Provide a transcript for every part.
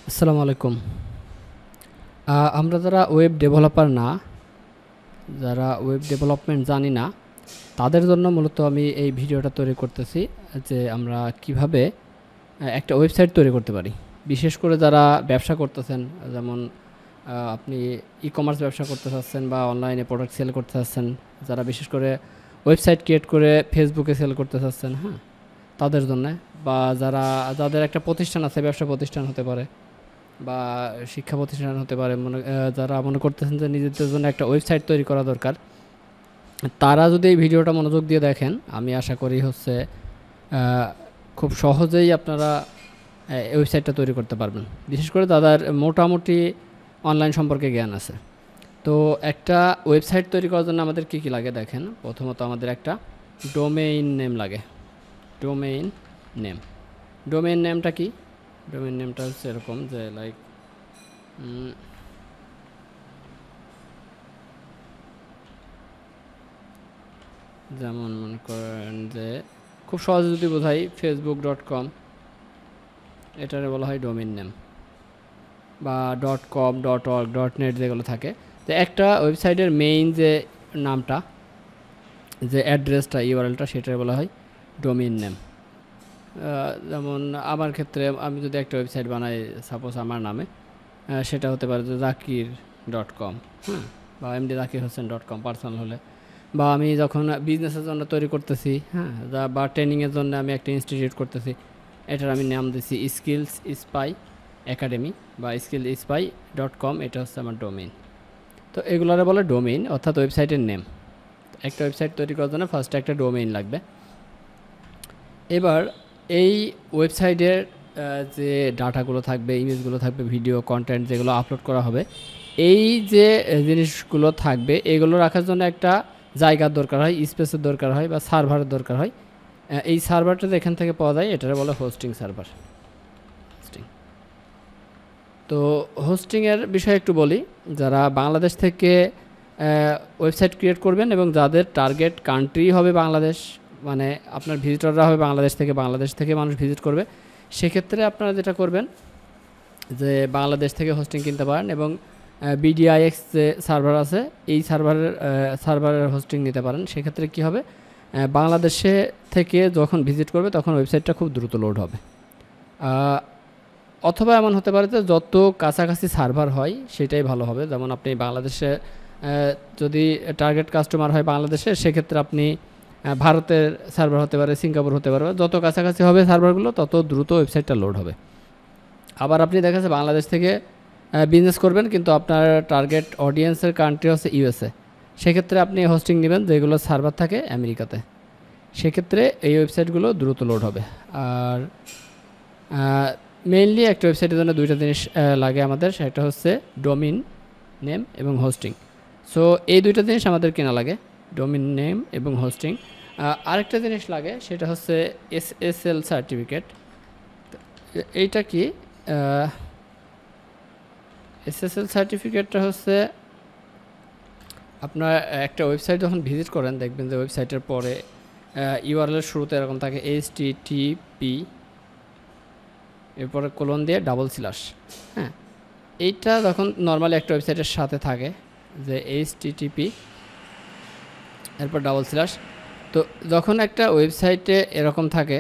আসসালামু আলাইকুম। আমরা যারা ওয়েব ডেভেলপার না, যারা ওয়েব ডেভেলপমেন্ট জানি না, তাদের জন্য মূলত আমি এই ভিডিওটা তৈরি করতেছি যে আমরা কিভাবে একটা ওয়েবসাইট তৈরি করতে পারি। বিশেষ করে যারা ব্যবসা করতেছেন, যেমন আপনি ই-কমার্স ব্যবসা করতে চাচ্ছেন বা অনলাইনে প্রোডাক্ট সেল করতে চাচ্ছেন, যারা বিশেষ করে ওয়েবসাইট ক্রিয়েট করে ফেসবুকে সেল করতে চাচ্ছেন, হ্যাঁ, তাদের জন্যে। বা যাদের একটা প্রতিষ্ঠান আছে, ব্যবসা প্রতিষ্ঠান হতে পারে বা শিক্ষা প্রতিষ্ঠান হতে পারে, যারা মনে করতেছেন যে নিজেদের জন্য একটা ওয়েবসাইট তৈরি করা দরকার, তারা যদি এই ভিডিওটা মনোযোগ দিয়ে দেখেন, আমি আশা করি আহ, খুব সহজেই আপনারা ওয়েবসাইটটা তৈরি করতে পারবেন। বিশেষ করে তাদের মোটামুটি অনলাইন সম্পর্কে জ্ঞান আছে। তো একটা ওয়েবসাইট তৈরি করার জন্য আমাদের কী কী লাগে দেখেন। প্রথমত আমাদের একটা ডোমেইন নেম লাগে। Domain name. ডোমেইন নেমটা কি? ডোমেইন নেমটা হচ্ছে এরকম যে লাইক যেমন মনে করেন যে খুব সহজে যদি বোঝাই, facebook.com, এটারে বলা হয় ডোমেইন নেম। বা .com, .org, .net যেগুলো থাকে, তো একটা ওয়েবসাইটের মেইন যে নামটা, যে অ্যাড্রেসটা, ইউআরএলটা, সেটার বলা হয় ডোমেইন নেম। যেমন আমার ক্ষেত্রে আমি যদি একটা ওয়েবসাইট বানাই, সাপোজ আমার নামে, সেটা হতে পারে যে জাকির.com, হ্যাঁ, বা md.zakir.hosen.com পার্সোনাল হলে। বা আমি যখন বিজনেসের জন্য তৈরি করতেছি, হ্যাঁ, বা ট্রেনিংয়ের জন্য আমি একটা ইনস্টিটিউট করতেছি, এটার আমি নাম দিছি স্কিলস স্পাই একাডেমি বা skillspy.com, এটা হচ্ছে আমার ডোমেইন। তো এগুলোরে বলে ডোমেইন, অর্থাৎ ওয়েবসাইটের নেম। একটা ওয়েবসাইট তৈরি করার জন্য ফার্স্টে একটা ডোমেইন লাগবে। এবার এই ওয়েবসাইটের যে ডাটাগুলো থাকবে, ইমেজগুলো থাকবে, ভিডিও কন্টেন্ট যেগুলো আপলোড করা হবে, এই যে জিনিসগুলো থাকবে, এগুলো রাখার জন্য একটা জায়গার দরকার হয়, স্পেসের দরকার হয়, বা সার্ভারের দরকার হয়। এই সার্ভারটা এখান থেকে পাওয়া যায়, এটারে বলে হোস্টিং সার্ভার। হোস্টিং। তো হোস্টিংয়ের বিষয়ে একটু বলি। যারা বাংলাদেশ থেকে ওয়েবসাইট ক্রিয়েট করবেন এবং যাদের টার্গেট কান্ট্রি হবে বাংলাদেশ, মানে আপনার ভিজিটররা হবে বাংলাদেশ থেকে মানুষ ভিজিট করবে, সেক্ষেত্রে আপনারা যেটা করবেন যে বাংলাদেশ থেকে হোস্টিং কিনতে পারেন এবং বিডিআইএক্স যে সার্ভার আছে, এই সার্ভারের হোস্টিং নিতে পারেন। সেক্ষেত্রে কী হবে, বাংলাদেশে থেকে যখন ভিজিট করবে তখন ওয়েবসাইটটা খুব দ্রুত লোড হবে। অথবা এমন হতে পারে যে যত কাছাকাছি সার্ভার হয় সেটাই ভালো হবে। যেমন আপনি বাংলাদেশে যদি টার্গেট কাস্টমার হয় বাংলাদেশে, সেক্ষেত্রে আপনি ভারতের সার্ভার হতে পারে, সিঙ্গাপুর হতে পারে, যত কাছাকাছি হবে সার্ভারগুলো তত দ্রুত ওয়েবসাইটটা লোড হবে। আবার আপনি দেখা যাচ্ছে বাংলাদেশ থেকে বিজনেস করবেন, কিন্তু আপনার টার্গেট অডিয়েন্সের কান্ট্রি হচ্ছে ইউএসএ, সেক্ষেত্রে আপনি হোস্টিং নেবেন যেগুলো সার্ভার থাকে আমেরিকাতে। সেক্ষেত্রে এই ওয়েবসাইটগুলো দ্রুত লোড হবে। আর মেইনলি একটা ওয়েবসাইটের জন্য দুইটা জিনিস লাগে আমাদের, সেটা হচ্ছে ডোমেইন নেম এবং হোস্টিং। সো এই দুইটা জিনিস আমাদের কেনা লাগে, ডোমেইন নেম এবং হোস্টিং। আরেকটা জিনিস লাগে, সেটা হচ্ছে এসএসএল সার্টিফিকেট। এইটা কি? এসএসএল সার্টিফিকেটটা হচ্ছে আপনার একটা ওয়েবসাইট যখন ভিজিট করেন, দেখবেন যে ওয়েবসাইটের পরে ইউআরএলের শুরুতে এরকম থাকে HTTP, এরপরে কোলন দিয়ে /, হ্যাঁ। এইটা যখন নর্মালি একটা ওয়েবসাইটের সাথে থাকে যে HTTP এরপর /, তো যখন একটা ওয়েবসাইটে এরকম থাকে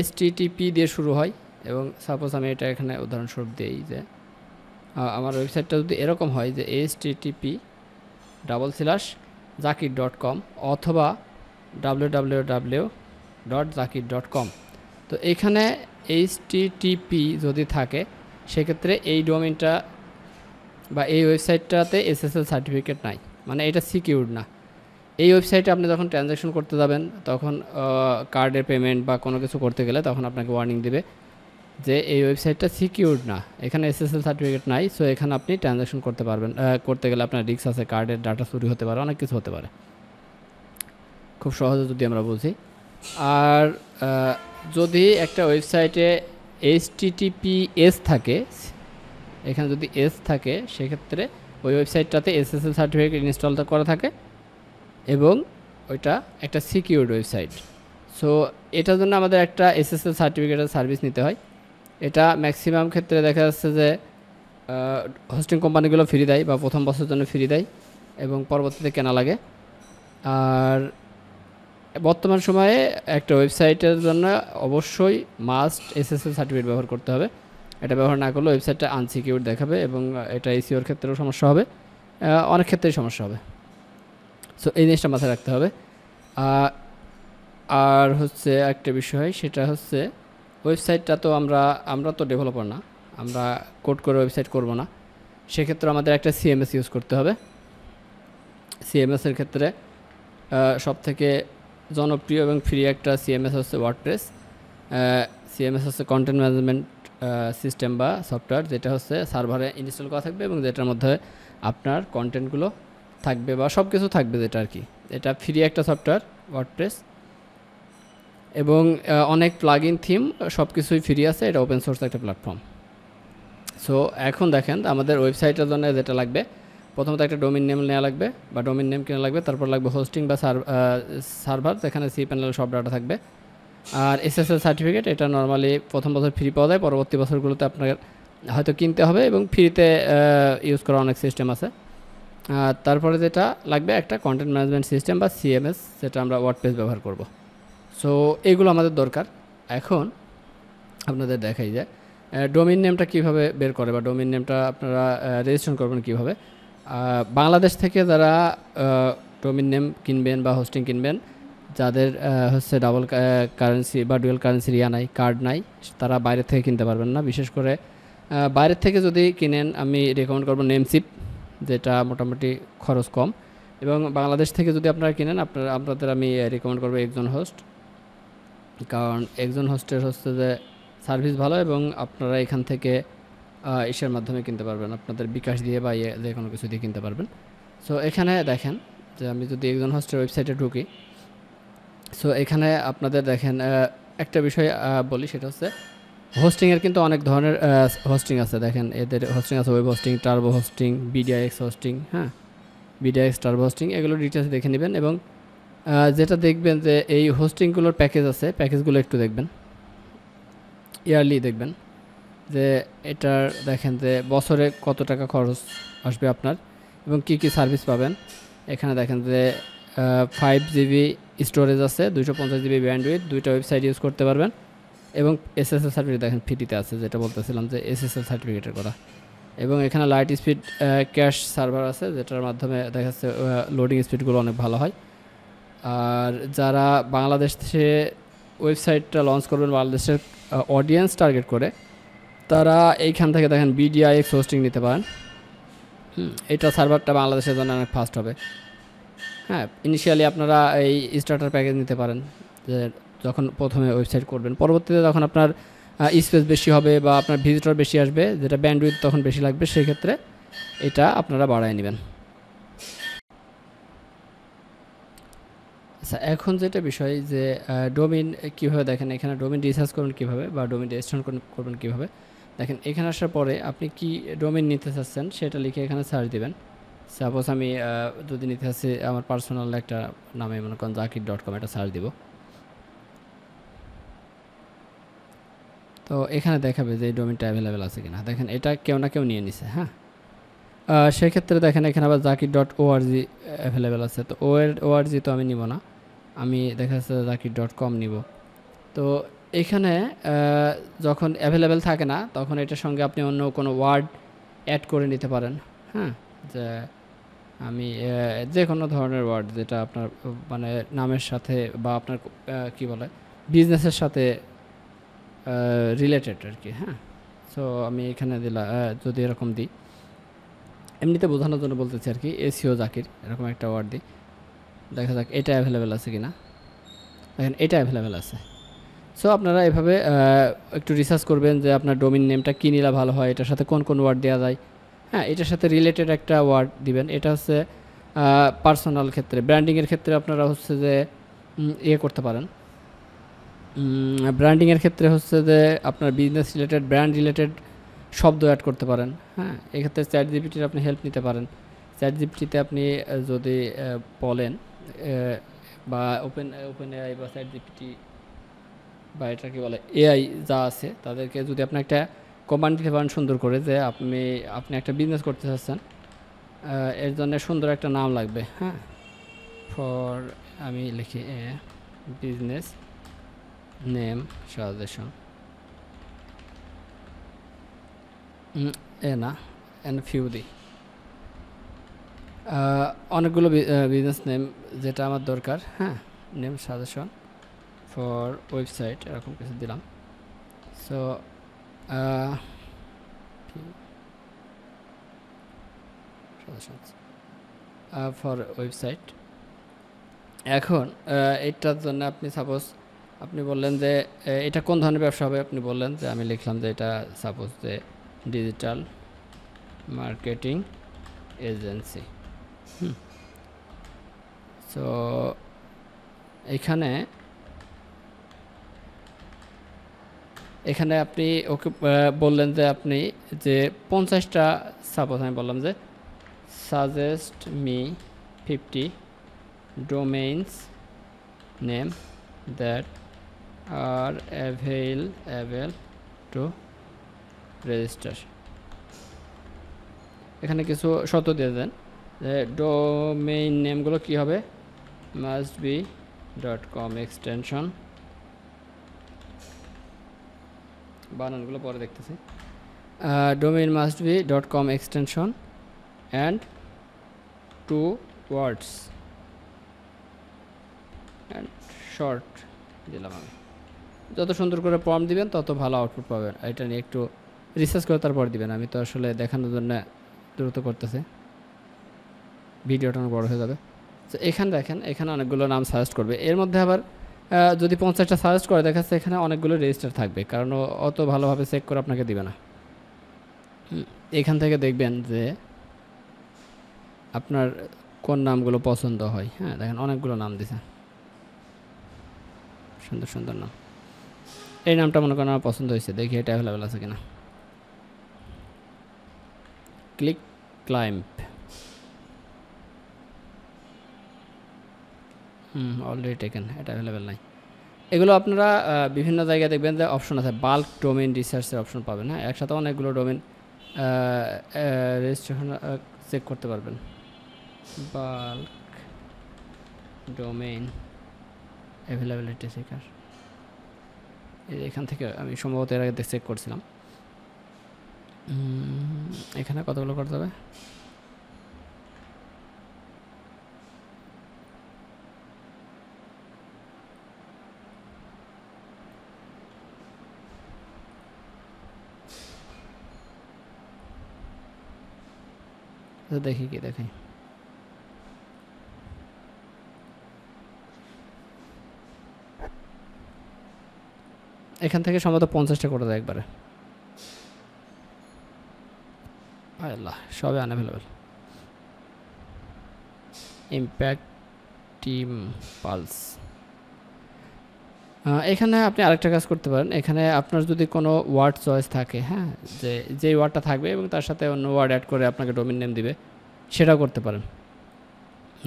HTTP দিয়ে শুরু হয়, এবং সাপোজ আমি এটা এখানে উদাহরণস্বরূপ দিই যে আমার ওয়েবসাইটটা যদি এরকম হয় যে HTTP /zakir.com অথবা www.zakir.com, তো এখানে HTTP যদি থাকে, সেক্ষেত্রে এই ডোমেইনটা বা এই ওয়েবসাইটটাতে এসএসএল সার্টিফিকেট নাই, মানে এটা সিকিউরড না। এই ওয়েবসাইটে আপনি যখন ট্রানজ্যাকশন করতে যাবেন, তখন কার্ডের পেমেন্ট বা কোনো কিছু করতে গেলে তখন আপনাকে ওয়ার্নিং দিবে যে এই ওয়েবসাইটটা সিকিউরড না, এখানে এসএসএল সার্টিফিকেট নাই। সো এখানে আপনি ট্রানজ্যাকশন করতে গেলে আপনার রিস্ক আছে, কার্ডের ডাটা চুরি হতে পারে, অনেক কিছু হতে পারে, খুব সহজে যদি আমরা বুঝি। আর যদি একটা ওয়েবসাইটে HTTPS থাকে, এখানে যদি এস থাকে, সেক্ষেত্রে ওই ওয়েবসাইটটাতে এসএসএল সার্টিফিকেট ইনস্টল করা থাকে এবং ওইটা একটা সিকিউরড ওয়েবসাইট। সো এটার জন্য আমাদের একটা এসএসএল সার্টিফিকেটের সার্ভিস নিতে হয়। এটা ম্যাক্সিমাম ক্ষেত্রে দেখা যাচ্ছে যে হোস্টিং কোম্পানিগুলো ফ্রি দেয় বা প্রথম বছরের জন্য ফ্রি দেয় এবং পরবর্তীতে কেনা লাগে। আর বর্তমান সময়ে একটা ওয়েবসাইটের জন্য অবশ্যই মাস্ট এসএসএল সার্টিফিকেট ব্যবহার করতে হবে। এটা ব্যবহার না করলে ওয়েবসাইটটা আনসিকিউর দেখাবে এবং এটা এসইওর ক্ষেত্রেও সমস্যা হবে, অনেক ক্ষেত্রেই সমস্যা হবে। সো এই জিনিসটা মাথায় রাখতে হবে। আর হচ্ছে একটা বিষয়, সেটা হচ্ছে ওয়েবসাইটটা তো আমরা তো ডেভেলপার না, আমরা কোড করে ওয়েবসাইট করব না। সেক্ষেত্রে আমাদের একটা সিএমএস ইউজ করতে হবে। সিএমএসের ক্ষেত্রে সবথেকে জনপ্রিয় এবং ফ্রি একটা সিএমএস হচ্ছে ওয়ার্ডপ্রেস। সিএমএস হচ্ছে কন্টেন্ট ম্যানেজমেন্ট সিস্টেম বা সফটওয়্যার, যেটা হচ্ছে সার্ভারে ইনস্টল করা থাকবে এবং যেটার মধ্যে আপনার কন্টেন্টগুলো থাকবে বা সব কিছু থাকবে, যেটা আর কি। এটা ফ্রি একটা সফটওয়্যার ওয়ার্ডপ্রেস এবং অনেক প্লাগইন থিম সব কিছুই ফ্রি আছে। এটা ওপেন সোর্স একটা প্ল্যাটফর্ম। সো এখন দেখেন আমাদের ওয়েবসাইটের জন্য যেটা লাগবে, প্রথমত একটা ডোমেইন নেম নেওয়া লাগবে বা ডোমেইন নেম কেনা লাগবে। তারপর লাগবে হোস্টিং বা সার্ভার, যেখানে cPanel সব ডাটা থাকবে। আর এসএসএল সার্টিফিকেট, এটা নর্মালি প্রথম বছর ফ্রি পাওয়া যায়, পরবর্তী বছরগুলোতে আপনার হয়তো কিনতে হবে এবং ফ্রিতে ইউজ করা অনেক সিস্টেম আছে। তারপরে যেটা লাগবে একটা কন্টেন্ট ম্যানেজমেন্ট সিস্টেম বা সিএমএস, যেটা আমরা ওয়ার্ডপ্রেস ব্যবহার করব। সো এইগুলো আমাদের দরকার। এখন আপনাদের দেখাই যায় ডোমেইন নেমটা কীভাবে বের করে বা ডোমেইন নেমটা আপনারা রেজিস্ট্রেশন করবেন কীভাবে। বাংলাদেশ থেকে যারা ডোমেইন নেম কিনবেন বা হোস্টিং কিনবেন, যাদের হচ্ছে ডাবল কারেন্সি বা ডুয়েল কারেন্সির নাই, কার্ড নাই, তারা বাইরে থেকে কিনতে পারবেন না। বিশেষ করে বাইরের থেকে যদি কিনেন, আমি রেকমেন্ড করবো নেমসিপ, যেটা মোটামুটি খরচ কম। এবং বাংলাদেশ থেকে যদি আপনারা কিনেন, আপনাদের আমি রেকমেন্ড করবো একজন হোস্ট, কারণ একজন হোস্টের হচ্ছে যে সার্ভিস ভালো এবং আপনারা এখান থেকে ইসের মাধ্যমে কিনতে পারবেন, আপনাদের বিকাশ দিয়ে বা যে কোনো কিছু দিয়ে কিনতে পারবেন। সো এখানে দেখেন যে আমি যদি একজন হোস্টের ওয়েবসাইটে ঢুকি, সো এখানে আপনাদের দেখেন একটা বিষয় বলি, সেটা হচ্ছে হোস্টিংয়ের কিন্তু অনেক ধরনের হোস্টিং আছে। দেখেন এদের হোস্টিং আছে web hosting, turbo hosting, BDIX hosting, হ্যাঁ, বিডিআইএক্স টার্বো হোস্টিং, এগুলো ডিটেলস দেখে নেবেন। এবং যেটা দেখবেন যে এই হোস্টিংগুলোর প্যাকেজ আছে, প্যাকেজগুলো একটু দেখবেন, ইয়ারলি দেখবেন যে এটার দেখেন যে বছরে কত টাকা খরচ আসবে আপনার এবং কি কি সার্ভিস পাবেন। এখানে দেখেন যে 5 GB স্টোরেজ আছে, 250 GB ব্যান্ডউইথ, দুইটা ওয়েবসাইট ইউজ করতে পারবেন এবং এসএসএল সার্টিফিকেট দেখেন ফ্রিতে আছে, যেটা বলতেছিলাম যে এসএসএল সার্টিফিকেটের কথা। এবং এখানে লাইট স্পিড ক্যাশ সার্ভার আছে, যেটার মাধ্যমে দেখা যাচ্ছে লোডিং স্পিডগুলো অনেক ভালো হয়। আর যারা বাংলাদেশে ওয়েবসাইটটা লঞ্চ করবেন, বাংলাদেশের অডিয়েন্স টার্গেট করে, তারা এইখান থেকে দেখেন বিডিআইএক্স হোস্টিং নিতে পারেন। এটা সার্ভারটা বাংলাদেশের জন্য অনেক ফাস্ট হবে। হ্যাঁ, ইনিশিয়ালি আপনারা এই স্টার্টার প্যাকেজ নিতে পারেন, যে যখন প্রথমে ওয়েবসাইট করবেন। পরবর্তীতে যখন আপনার স্পেস বেশি হবে বা আপনার ভিজিটর বেশি আসবে, যেটা ব্যান্ডউইথ তখন বেশি লাগবে, সেক্ষেত্রে এটা আপনারা বাড়ায় নেবেন। আচ্ছা, এখন যেটা বিষয় যে ডোমেইন কীভাবে, দেখেন এখানে ডোমেইন রিসার্চ করবেন কীভাবে বা ডোমেইন রেজিস্ট্রেশন করবেন কীভাবে। দেখেন এখানে আসার পরে আপনি কি ডোমেইন নিতে চাচ্ছেন সেটা লিখে এখানে সার্চ দিবেন। সাপোজ আমি যদি নিতে চাচ্ছি আমার পার্সোনাল একটা নামে, মনে করেন zakir.com, এটা সার্চ দিব। তো এখানে দেখাবে যে এই ডোমেইনটা অ্যাভেলেবেল আছে কিনা। দেখেন এটা কেউ না কেউ নিয়ে নিছে। হ্যাঁ, সেক্ষেত্রে দেখেন এখানে আবার zakir.org অ্যাভেলেবেল আছে। তো org তো আমি নিব না, আমি দেখা যাচ্ছে zakir.com নিব। তো এখানে যখন অ্যাভেলেবেল থাকে না, তখন এটার সঙ্গে আপনি অন্য কোনো ওয়ার্ড অ্যাড করে নিতে পারেন। হ্যাঁ, যে আমি যে কোনো ধরনের ওয়ার্ড যেটা আপনার মানে নামের সাথে বা আপনার কি বলে বিজনেসের সাথে রিলেটেড আর কি। হ্যাঁ, সো আমি এখানে দিলাম, যদি এরকম দিই, এমনিতে বোঝানোর জন্য বলতেছি আর কি, এসিও জাকির এরকম একটা ওয়ার্ড দিই, দেখা যাক এটা অ্যাভেলেবেল আছে কিনা। দেখেন এটা অ্যাভেলেবেল আছে। সো আপনারা এভাবে একটু রিসার্চ করবেন যে আপনার ডোমেইন নেমটা কী নিলে ভালো হয়, এটার সাথে কোন কোন ওয়ার্ড দেওয়া যায়। হ্যাঁ, এটার সাথে রিলেটেড একটা ওয়ার্ড দিবেন। এটা হচ্ছে পার্সোনাল ক্ষেত্রে, ব্র্যান্ডিংয়ের ক্ষেত্রে আপনারা হচ্ছে যে ইয়ে করতে পারেন। ব্র্যান্ডিংয়ের ক্ষেত্রে হচ্ছে যে আপনার বিজনেস রিলেটেড, ব্র্যান্ড রিলেটেড শব্দ অ্যাড করতে পারেন। হ্যাঁ, এক্ষেত্রে চ্যাটজিপিটির আপনি হেল্প নিতে পারেন। চ্যাটজিপিটিতে আপনি যদি বলেন বা ওপেন এআই বা চ্যাটজিপিটি বা এটা কি বলে এআই যা আছে তাদেরকে যদি আপনি একটা কমান্ড দিতে পারেন সুন্দর করে যে আপনি একটা বিজনেস করতে চাচ্ছেন, এর জন্য সুন্দর একটা নাম লাগবে। হ্যাঁ, ফর আমি লিখি বিজনেস নেম সাজেশন, না এন ফিউ দিই, অনেকগুলো বিজনেস নেম যেটা আমার দরকার। হ্যাঁ, নেম সাজেশন ফর ওয়েবসাইট এরকম কিছু দিলাম। So for website. এখন এটার জন্য আপনি সাপোজ আপনি বললেন যে এটা কোন ধরনের ব্যবসা হবে, আপনি বললেন যে আমি লিখলাম যে এটা সাপোজ যে ডিজিটাল মার্কেটিং এজেন্সি। সো এখানে আপনি ওকে বললেন যে আপনি যে 50টা, সাপোজ আমি বললাম যে suggest me 50 domains name that are available to register। এখানে কিছু শর্ত দিয়ে দেন যে ডোমেইন নেমগুলো কী হবে, মাস্ট বি .com এক্সটেনশন, বানানগুলো পরে দেখতেছি, domain must be .com extension and 2 words and short দিলাম আমি। যত সুন্দর করে প্রম্পট দিবেন তত ভালো আউটপুট পাবেন। এটা নিয়ে একটু রিসার্চ করে তারপর দিবেন, আমি তো আসলে দেখানোর জন্য দ্রুত করতেছি, ভিডিওটা অনেক বড় হয়ে যাবে। তো এখানে দেখেন, এখানে অনেকগুলো নাম সাজেস্ট করবে। এর মধ্যে আবার যদি 50টা সাজেস্ট করে দেখাচ্ছে এখানে অনেকগুলো রেজিস্টার থাকবে, কারণ অত ভালোভাবে চেক করে আপনাকে দিবে না। এখান থেকে দেখবেন যে আপনার কোন নামগুলো পছন্দ হয়। হ্যাঁ, দেখেন অনেকগুলো নাম দিছে, সুন্দর সুন্দর নাম। এই নামটা মনে করেন আমার পছন্দ হয়েছে, দেখি এটা অ্যাভেলেবেল আছে কিনা। ক্লিক ক্লাইম্ব, অলরেডি টেকেন, এটা অ্যাভেলেবেল নাই। এগুলো আপনারা বিভিন্ন জায়গায় দেখবেন যে অপশন আছে, বাল্ক ডোমেইন রিসার্চের অপশন পাবেন। হ্যাঁ, একসাথে অনেকগুলো ডোমেইন রেজিস্ট্রেশন চেক করতে পারবেন। বাল্ক ডোমেইন অ্যাভেলেবিলিটি চেকার, এখান থেকে আমি সম্ভবত এর আগে চেক করছিলাম। এখানে কতগুলো করতে হবে, দেখি কি দেখি। এখান থেকে সম্ভবত 50টা করে দেয় একবারে। আল্লাহ, সবে আনঅ্যাভেলেবেল। ইম্প্যাক্ট টিম পালস, এখানে আপনি আরেকটা কাজ করতে পারেন। এখানে আপনার যদি কোনো ওয়ার্ড চয়েস থাকে, হ্যাঁ, যেই ওয়ার্ডটা থাকবে এবং তার সাথে অন্য ওয়ার্ড অ্যাড করে আপনাকে ডোমেইন নেম দিবে, সেটাও করতে পারেন।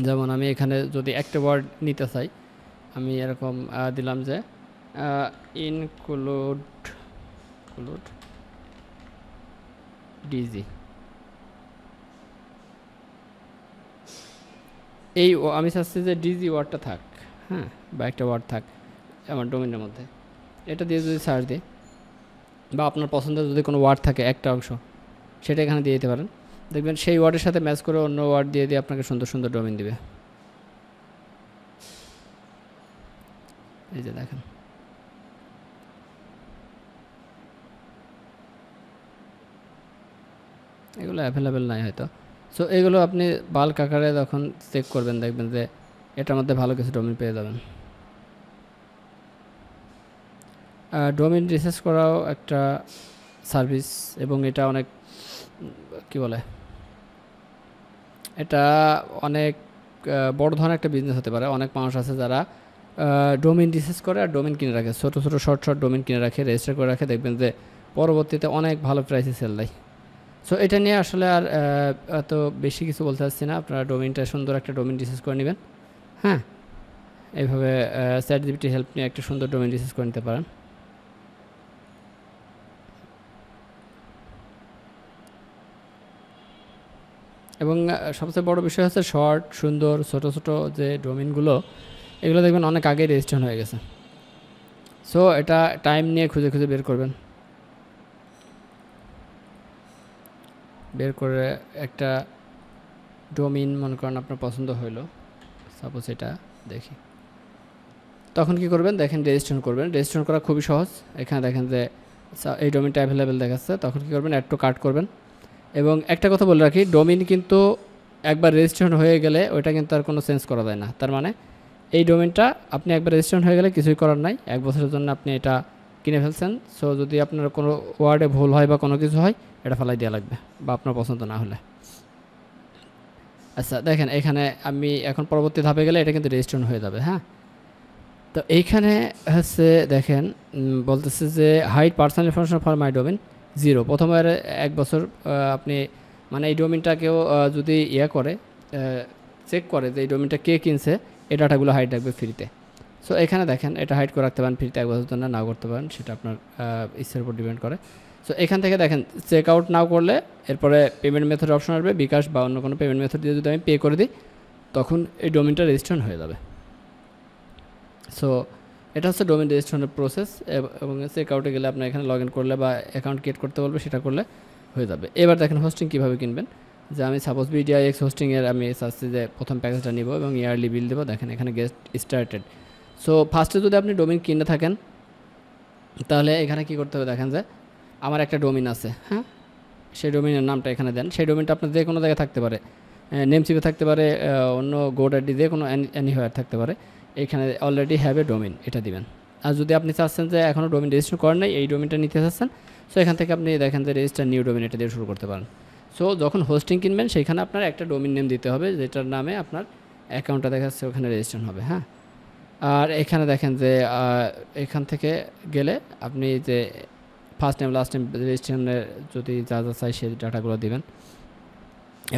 যেমন আমি এখানে যদি একটা ওয়ার্ড নিতে চাই, আমি এরকম দিলাম যে ইনক্লুড ডিজি। এই আমি চাচ্ছি যে ডিজি ওয়ার্ডটা থাক, হ্যাঁ, বা একটা ওয়ার্ড থাক আমার ডোমেইনের মধ্যে। এটা দিয়ে যদি সার্চ দিই, বা আপনার পছন্দের যদি কোনো ওয়ার্ড থাকে একটা অংশ, সেটা এখানে দিয়ে দিতে পারেন। দেখবেন সেই ওয়ার্ডের সাথে ম্যাচ করে অন্য ওয়ার্ড দিয়ে দিয়ে আপনাকে সুন্দর সুন্দর ডোমেইন দিবে। এই যে দেখেন, এগুলো অ্যাভেলেবেল নাই হয়তো। সো এগুলো আপনি বাল্ক আকারে যখন চেক করবেন দেখবেন যে এটার মধ্যে ভালো কিছু ডোমেইন পেয়ে যাবেন। ডোমেইন রিসার্চ করাও একটা সার্ভিস, এবং এটা অনেক কি বলে, এটা অনেক বড় ধরনের একটা বিজনেস হতে পারে। অনেক মানুষ আছে যারা ডোমেইন রিসার্চ করে আর ডোমেইন কিনে রাখে, ছোটো ছোটো শর্ট শর্ট ডোমেইন কিনে রাখে, রেজিস্টার করে রাখে, দেখবেন যে পরবর্তীতে অনেক ভালো প্রাইসে সেল দেয়। সো এটা নিয়ে আসলে আর এত বেশি কিছু বলতে চাচ্ছি না। আপনারা ডোমেইনটা সুন্দর একটা ডোমেইন রিসার্চ করে নেবেন। হ্যাঁ, এইভাবে চ্যাটজিপিটি হেল্প নিয়ে একটা সুন্দর ডোমেইন রিসার্চ করে নিতে পারেন। এবং সবচেয়ে বড় বিষয় হচ্ছে শর্ট সুন্দর ছোট ছোট যে ডোমেইনগুলো এগুলো দেখবেন অনেক আগেই রেজিস্ট্রেশন হয়ে গেছে। সো এটা টাইম নিয়ে খুঁজে খুঁজে বের করবেন, বের করে একটা ডোমেইন মনে করেন আপনার পছন্দ হইলো, সাপোজ এটা দেখি, তখন কি করবেন দেখেন রেজিস্ট্রেশন করবেন। রেজিস্ট্রেশন করা খুবই সহজ। এখানে দেখেন যে এই ডোমেইনটা অ্যাভেলেবেল দেখাচ্ছে, তখন কি করবেন অ্যাড টু কার্ট করবেন। এবং একটা কথা বলে রাখি, ডোমেইন কিন্তু একবার রেজিস্ট্রেশন হয়ে গেলে ওইটা কিন্তু আর কোনো চেঞ্জ করা যায় না। তার মানে এই ডোমেইনটা আপনি একবার রেজিস্ট্রেশন হয়ে গেলে কিছুই করার নাই, 1 বছরের জন্য আপনি এটা কিনে ফেলছেন। সো যদি আপনার কোনো ওয়ার্ডে ভুল হয় বা কোনো কিছু হয় এটা ফেলাই দেওয়া লাগবে বা আপনার পছন্দ না হলে। আচ্ছা দেখেন এখানে আমি এখন পরবর্তী ধাপে গেলে এটা কিন্তু রেজিস্ট্রেশন হয়ে যাবে। হ্যাঁ, তো এইখানে হচ্ছে দেখেন বলতেছে যে hide personal information for my domain 0, প্রথমবার 1 বছর আপনি মানে এই ডোমেইনটাকেও যদি করে চেক করে যে এই ডোমেইনটা কে কিনছে, এই ডাটাগুলো হাইড রাখবে ফ্রিতে। সো এখানে দেখেন এটা হাইড করে রাখতে পারেন ফ্রিতে 1 বছর জন্য, নাও করতে পারেন, সেটা আপনার ইচ্ছার উপর ডিপেন্ড করে। সো এখান থেকে দেখেন চেক আউট নাও করলে এরপরে পেমেন্ট মেথড অপশন আসবে, বিকাশ বা অন্য কোনো পেমেন্ট মেথড দিয়ে যদি আমি পে করে দিই তখন এই ডোমেইনটা রেজিস্ট্রেশন হয়ে যাবে। সো এটা হচ্ছে ডোমেইন রেজিস্ট্রেশনের প্রসেস। এবং চেক আউটে গেলে আপনার এখানে লগ ইন করলে বা অ্যাকাউন্ট ক্রিয়েট করতে বলবে, সেটা করলে হয়ে যাবে। এবার দেখেন হোস্টিং কীভাবে কিনবেন। যে আমি সাপোজ বিডিআইএক্স হোস্টিংয়ের আমি চাচ্ছি যে প্রথম প্যাকেজটা নিব এবং ইয়ারলি বিল দেবো। দেখেন এখানে গেট স্টার্টেড। সো ফার্স্টে যদি আপনি ডোমেইন কিনে থাকেন তাহলে এখানে কি করতে হবে, দেখেন যে আমার একটা ডোমেইন আছে, হ্যাঁ, সেই ডোমেইনের নামটা এখানে দেন। সেই ডোমেইনটা আপনার যে কোনো জায়গায় থাকতে পারে, নেমচিপে থাকতে পারে, অন্য গোডাডি যে কোনো এনিহোয়ার থাকতে পারে। এখানে অলরেডি হ্যাভ এ ডোমেইন এটা দিবেন। আর যদি আপনি চাচ্ছেন যে এখনও ডোমেইন রেজিস্টার করেন নাই, এই ডোমেইনটা নিতে চাচ্ছেন, সো এখান থেকে আপনি দেখেন যে রেজিস্টার নিউ ডোমেইন এটা দিয়ে শুরু করতে পারেন। সো যখন হোস্টিং কিনবেন সেখানে আপনার একটা ডোমেইন নেম দিতে হবে, যেটার নামে আপনার অ্যাকাউন্টটা দেখাচ্ছে ওখানে রেজিস্ট্রেশন হবে। হ্যাঁ, আর এখানে দেখেন যে এখান থেকে গেলে আপনি যে ফার্স্ট নেম লাস্ট নেম রেজিস্ট্রেশনের যদি যা যা চাই সেই ডাটাগুলো দিবেন।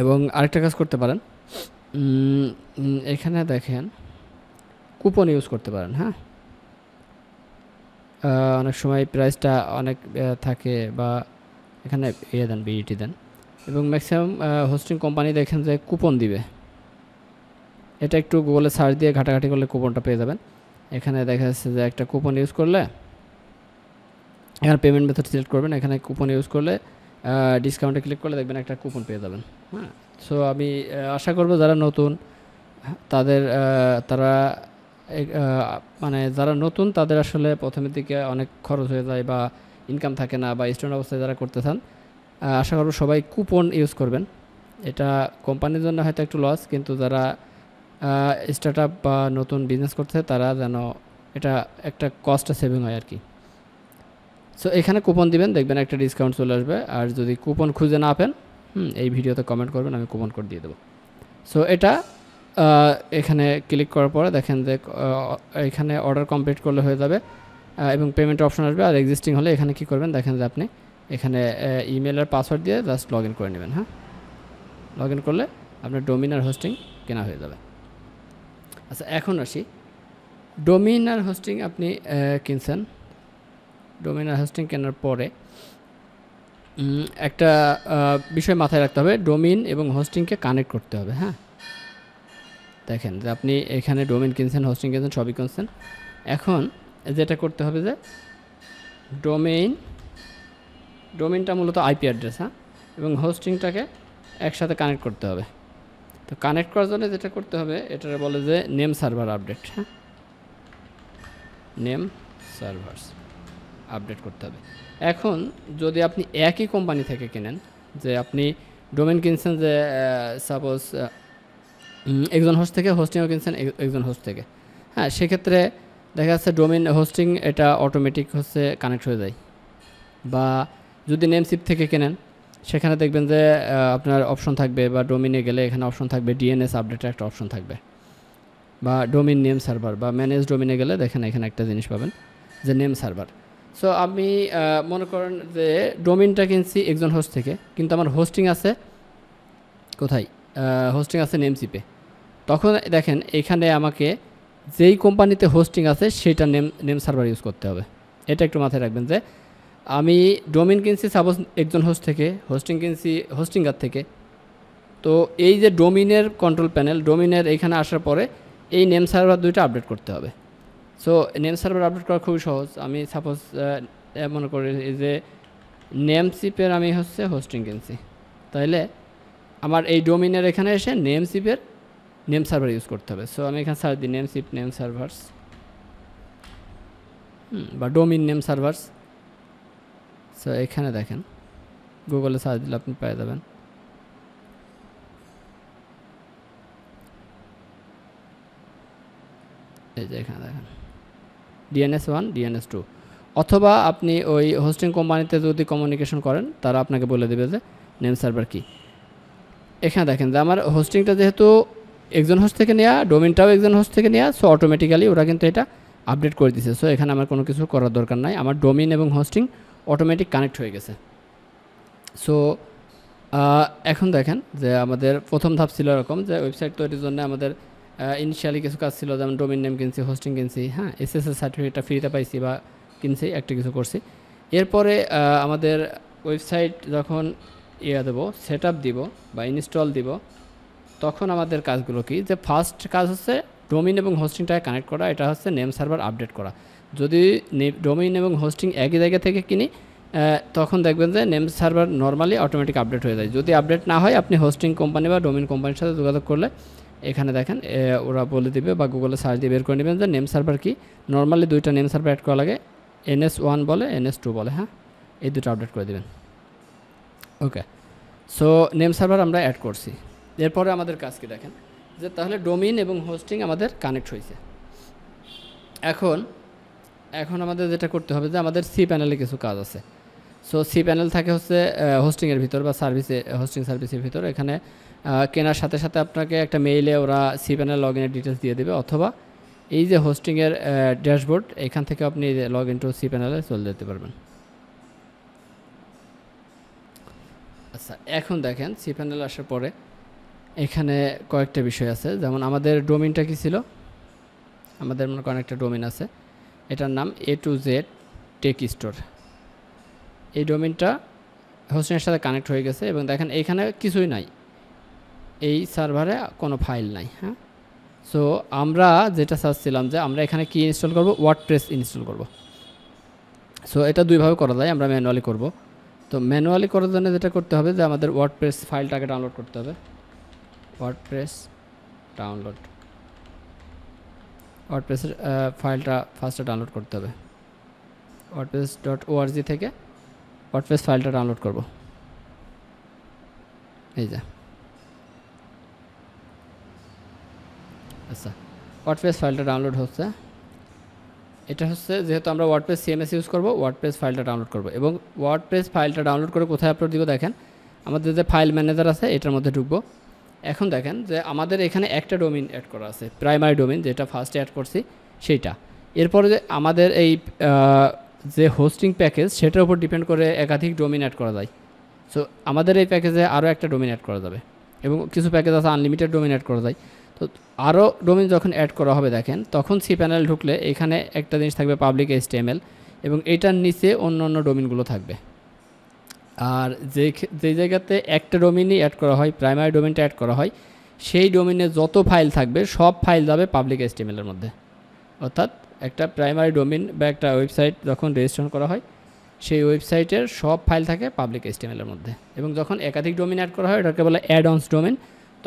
এবং আরেকটা কাজ করতে পারেন, এখানে দেখেন কুপন ইউজ করতে পারেন। হ্যাঁ, অনেক সময় প্রাইসটা অনেক থাকে বা এখানে দেন বিইটি দেন। এবং ম্যাক্সিমাম হোস্টিং কোম্পানি দেখেন যে কুপন দিবে, এটা একটু গুগলে সার্চ দিয়ে ঘাটাঘাটি করলে কুপনটা পেয়ে যাবেন। এখানে দেখা যাচ্ছে যে একটা কুপন ইউজ করলে এখানে পেমেন্ট মেথড সিলেক্ট করবেন, এখানে কুপন ইউজ করলে ডিসকাউন্টে ক্লিক করলে দেখবেন একটা কুপন পেয়ে যাবেন। হ্যাঁ, সো আমি আশা করব যারা নতুন তারা মানে যারা নতুন তাদের আসলে প্রথমের দিকে অনেক খরচ হয়ে যায় বা ইনকাম থাকে না, বা স্টুডেন্ট অবস্থায় যারা করতে চান, আশা করব সবাই কুপন ইউজ করবেন। এটা কোম্পানির জন্য হয়তো একটু লস, কিন্তু যারা স্টার্টআপ বা নতুন বিজনেস করতে তারা যেন এটা একটা কস্টটা সেভিং হয় আর কি। সো এখানে কুপন দিবেন, দেখবেন একটা ডিসকাউন্ট চলে আসবে। আর যদি কুপন খুঁজে না পেন এই ভিডিওতে কমেন্ট করবেন, আমি কুপন কোড দিয়ে দেবো। সো এটা এখানে ক্লিক করার পরে দেখেন যে এখানে অর্ডার কমপ্লিট করলে হয়ে যাবে এবং পেমেন্ট অপশন আসবে। আর এক্সিস্টিং হলে এখানে কি করবেন, দেখেন যে আপনি এখানে ইমেলের পাসওয়ার্ড দিয়ে জাস্ট লগ ইন করে নেবেন। হ্যাঁ, লগ ইন করলে আপনার ডোমেইন আর হোস্টিং কেনা হয়ে যাবে। আচ্ছা, এখন আসি ডোমেইন আর হোস্টিং আপনি কিনছেন। ডোমেইন আর হোস্টিং কেনার পরে একটা বিষয় মাথায় রাখতে হবে, ডোমেইন এবং হোস্টিংকে কানেক্ট করতে হবে। হ্যাঁ, দেখেন যে আপনি এখানে ডোমেইন কিনছেন, হোস্টিং কিনছেন, সবই কিনছেন। এখন যেটা করতে হবে যে ডোমেইনটা মূলত আইপি অ্যাড্রেস, হ্যাঁ, এবং হোস্টিংটাকে একসাথে কানেক্ট করতে হবে। তো কানেক্ট করার জন্য যেটা করতে হবে এটা বলে যে নেম সার্ভার আপডেট। হ্যাঁ, নেম সার্ভার্স আপডেট করতে হবে। এখন যদি আপনি একই কোম্পানি থেকে কেনেন, যে আপনি ডোমেইন কিনছেন যে সাপোজ একজন হোস্ট থেকে, হোস্টিংও কিনছেন একজন হোস্ট থেকে, হ্যাঁ, সেক্ষেত্রে দেখা যাচ্ছে ডোমেইন হোস্টিং এটা অটোমেটিক হচ্ছে কানেক্ট হয়ে যায়। বা যদি নেমসিপ থেকে কেনেন সেখানে দেখবেন যে আপনার অপশন থাকবে, বা ডোমেইনে গেলে এখানে অপশন থাকবে ডিএনএস আপডেটের একটা অপশন থাকবে, বা ডোমেইন নেম সার্ভার বা ম্যানেজ ডোমেইনে গেলে দেখেন এখানে একটা জিনিস পাবেন যে নেম সার্ভার। সো আমি মনে করেন যে ডোমেইনটা কিনছি একজন হোস্ট থেকে, কিন্তু আমার হোস্টিং আছে কোথায়, হোস্টিং আছে নেমসিপে। তখন দেখেন এখানে আমাকে যেই কোম্পানিতে হোস্টিং আছে সেটা নেম সার্ভার ইউজ করতে হবে। এটা একটু মাথায় রাখবেন যে আমি ডোমেন কিনছি সাপোজ একজন হোস্ট থেকে, হোস্টিং কিনছি হোস্টিংগার থেকে। তো এই যে ডোমিনের কন্ট্রোল প্যানেল, ডোমিনের এখানে আসার পরে এই নেম সার্ভার দুইটা আপডেট করতে হবে। সো নেম সার্ভার আপডেট করা খুবই সহজ। আমি সাপোজ মনে করি এই যে নেমশিপের আমি হচ্ছে হোস্টিং কিনছি, তাইলে আমার এই ডোমিনের এখানে এসে নেমশিপের নেম সার্ভার ইউজ করতে হবে। সো আমি এখানে সার্চ দিই নেমশিপ নেম সার্ভার্স বা ডোমিন নেম সার্ভার্স। সো এখানে দেখেন গুগলে সার্চ দিলে আপনি পেয়ে যাবেন। এই যে এখানে দেখেন DNS1 DNS2, অথবা আপনি ওই হোস্টিং কোম্পানিতে যদি কমিউনিকেশন করেন তারা আপনাকে বলে দেবে যে নেম সার্ভার কী। এখানে দেখেন যে আমার হোস্টিংটা যেহেতু একজন হোস্ট থেকে নেওয়া, ডোমেনটাও একজন হোস্ট থেকে নেওয়া, সো অটোমেটিক্যালি ওরা কিন্তু এটা আপডেট করে দিছে। সো এখানে আমার কোনো কিছু করার দরকার নাই, আমার ডোমেন এবং হোস্টিং অটোমেটিক কানেক্ট হয়ে গেছে। সো এখন দেখেন যে আমাদের প্রথম ধাপ ছিল এরকম যে ওয়েবসাইট তৈরির জন্য আমাদের ইনিশিয়ালি কিছু কাজ ছিল, যেমন ডোমেন নেম কিনছি, হোস্টিং কিনছি, হ্যাঁ, SSL সার্টিফিকেটটা ফ্রিতে পাইছি বা কিনছি, একটা কিছু করছি। এরপরে আমাদের ওয়েবসাইট যখন দেবো, সেট আপ দিব বা ইনস্টল দিব, তখন আমাদের কাজগুলো কি, যে ফার্স্ট কাজ হচ্ছে ডোমেইন এবং হোস্টিংটাকে কানেক্ট করা, এটা হচ্ছে নেম সার্ভার আপডেট করা। যদি ডোমেইন এবং হোস্টিং একই জায়গা থেকে কিনি তখন দেখবেন যে name server normally automatic update হয়ে যায়। যদি আপডেট না হয় আপনি হোস্টিং কোম্পানি বা ডোমেইন কোম্পানির সাথে যোগাযোগ করলে এখানে দেখেন ওরা বলে দিবে বা গুগলে সার্চ দিয়ে বের করে নেবেন যে নেম সার্ভার কি। নর্মালি দুইটা নেম সার্ভার অ্যাড করা লাগে, NS1 বলে, NS2 বলে, হ্যাঁ, এই দুটো আপডেট করে দেবেন। ওকে, সো নেম সার্ভার আমরা অ্যাড করছি। এরপরে আমাদের কাজ কি দেখেন যে তাহলে ডোমেইন এবং হোস্টিং আমাদের কানেক্ট হয়েছে। এখন আমাদের যেটা করতে হবে যে আমাদের সি প্যানেলে কিছু কাজ আছে। সো সি প্যানেল থাকে হচ্ছে হোস্টিংয়ের ভিতর বা সার্ভিসে, হোস্টিং সার্ভিসের ভিতর। এখানে কেনার সাথে সাথে আপনাকে একটা মেইলে ওরা সি প্যানেল লগ ইনের ডিটেলস দিয়ে দেবে, অথবা এই যে হোস্টিংয়ের ড্যাশবোর্ড, এখান থেকে আপনি লগ ইন টু সি প্যানেলে চলে যেতে পারবেন। আচ্ছা, এখন দেখেন সি প্যানেল আসার পরে এখানে কয়েকটা বিষয় আছে, যেমন আমাদের ডোমেইনটা কি ছিল, আমাদের মনে করেন একটা ডোমেইন আছে, এটার নাম A to Z tech store. এই ডোমেইনটা হোস্টিংয়ের সাথে কানেক্ট হয়ে গেছে এবং দেখেন এইখানে কিছুই নাই, এই সার্ভারে কোনো ফাইল নাই, হ্যাঁ। সো আমরা যেটা চাচ্ছিলাম যে আমরা এখানে কি ইনস্টল করব, ওয়ার্ডপ্রেস ইনস্টল করব। সো এটা দুইভাবে করা যায়, আমরা ম্যানুয়ালি করব। তো ম্যানুয়ালি করার জন্য যেটা করতে হবে যে আমাদের ওয়ার্ডপ্রেস ফাইলটাকে ডাউনলোড করতে হবে। ওয়ার্ডপ্রেস ওয়ার্ডপ্রেসের ফাইলটা ফার্স্টে ডাউনলোড করতে হবে। wordpress.org থেকে ওয়ার্ডপ্রেস ফাইলটা ডাউনলোড করব। এই যে, আচ্ছা, ওয়ার্ডপ্রেস ফাইলটা ডাউনলোড হচ্ছে। এটা হচ্ছে যেহেতু আমরা ওয়ার্ডপ্রেস CMS ইউজ করব, ওয়ার্ডপ্রেস ফাইলটা ডাউনলোড করব এবং ওয়ার্ডপ্রেস ফাইলটা ডাউনলোড করে কোথায় আপলোড দিব দেখেন, আমাদের যে ফাইল ম্যানেজার আছে এটার মধ্যে ঢুকবো। এখন দেখেন যে আমাদের এখানে একটা ডোমেইন অ্যাড করা আছে, প্রাইমারি ডোমেইন, যেটা ফার্স্টে অ্যাড করছি সেইটা। এরপরে যে আমাদের এই যে হোস্টিং প্যাকেজ সেটার উপর ডিপেন্ড করে একাধিক ডোমেইন অ্যাড করা যায়। সো আমাদের এই প্যাকেজে আরও একটা ডোমেইন অ্যাড করা যাবে এবং কিছু প্যাকেজ আছে আনলিমিটেড ডোমেইন অ্যাড করা যায়। তো আরও ডোমেইন যখন অ্যাড করা হবে দেখেন, তখন সি প্যানেল ঢুকলে এখানে একটা জিনিস থাকবে পাবলিক HTML এবং এটার নিচে অন্য অন্য ডোমেইনগুলো থাকবে। আর যে জায়গাতে একটা ডোমেইনই অ্যাড করা হয়, প্রাইমারি ডোমেইনটা অ্যাড করা হয়, সেই ডোমেইনে যত ফাইল থাকবে সব ফাইল যাবে পাবলিক HTML এর মধ্যে। অর্থাৎ একটা প্রাইমারি ডোমেইন বা একটা ওয়েবসাইট যখন রেজিস্ট্রেশন করা হয় সেই ওয়েবসাইটের সব ফাইল থাকে পাবলিক HTML এর মধ্যে। এবং যখন একাধিক ডোমেইন অ্যাড করা হয়, এটাকে বলে অ্যাড অনস ডোমেইন,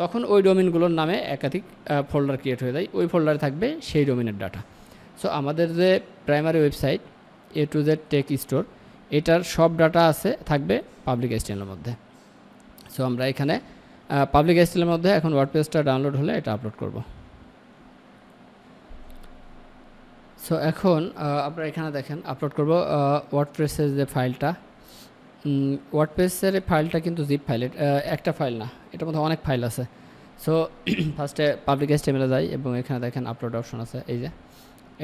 তখন ওই ডোমেইনগুলোর নামে একাধিক ফোল্ডার ক্রিয়েট হয়ে যায়, ওই ফোল্ডারে থাকবে সেই ডোমেইনের ডাটা। সো আমাদের যে primary website A to Z tech store, এটার সব ডাটা আছে থাকবে পাবলিক HTML এর মধ্যে। সো আমরা এখানে পাবলিক HTML এর মধ্যে এখন ওয়ার্ডপ্রেসটা ডাউনলোড হলে এটা আপলোড করব। সো এখন আমরা এখানে দেখেন আপলোড করব ওয়ার্ডপ্রেসের যে ফাইলটা। ওয়ার্ডপ্রেসের ফাইলটা কিন্তু জিপ ফাইল, একটা ফাইল না, এটার মধ্যে অনেক ফাইল আছে। সো ফার্স্টে পাবলিক HTML এ যাই এবং এখানে দেখেন আপলোড অপশন আছে, এই যে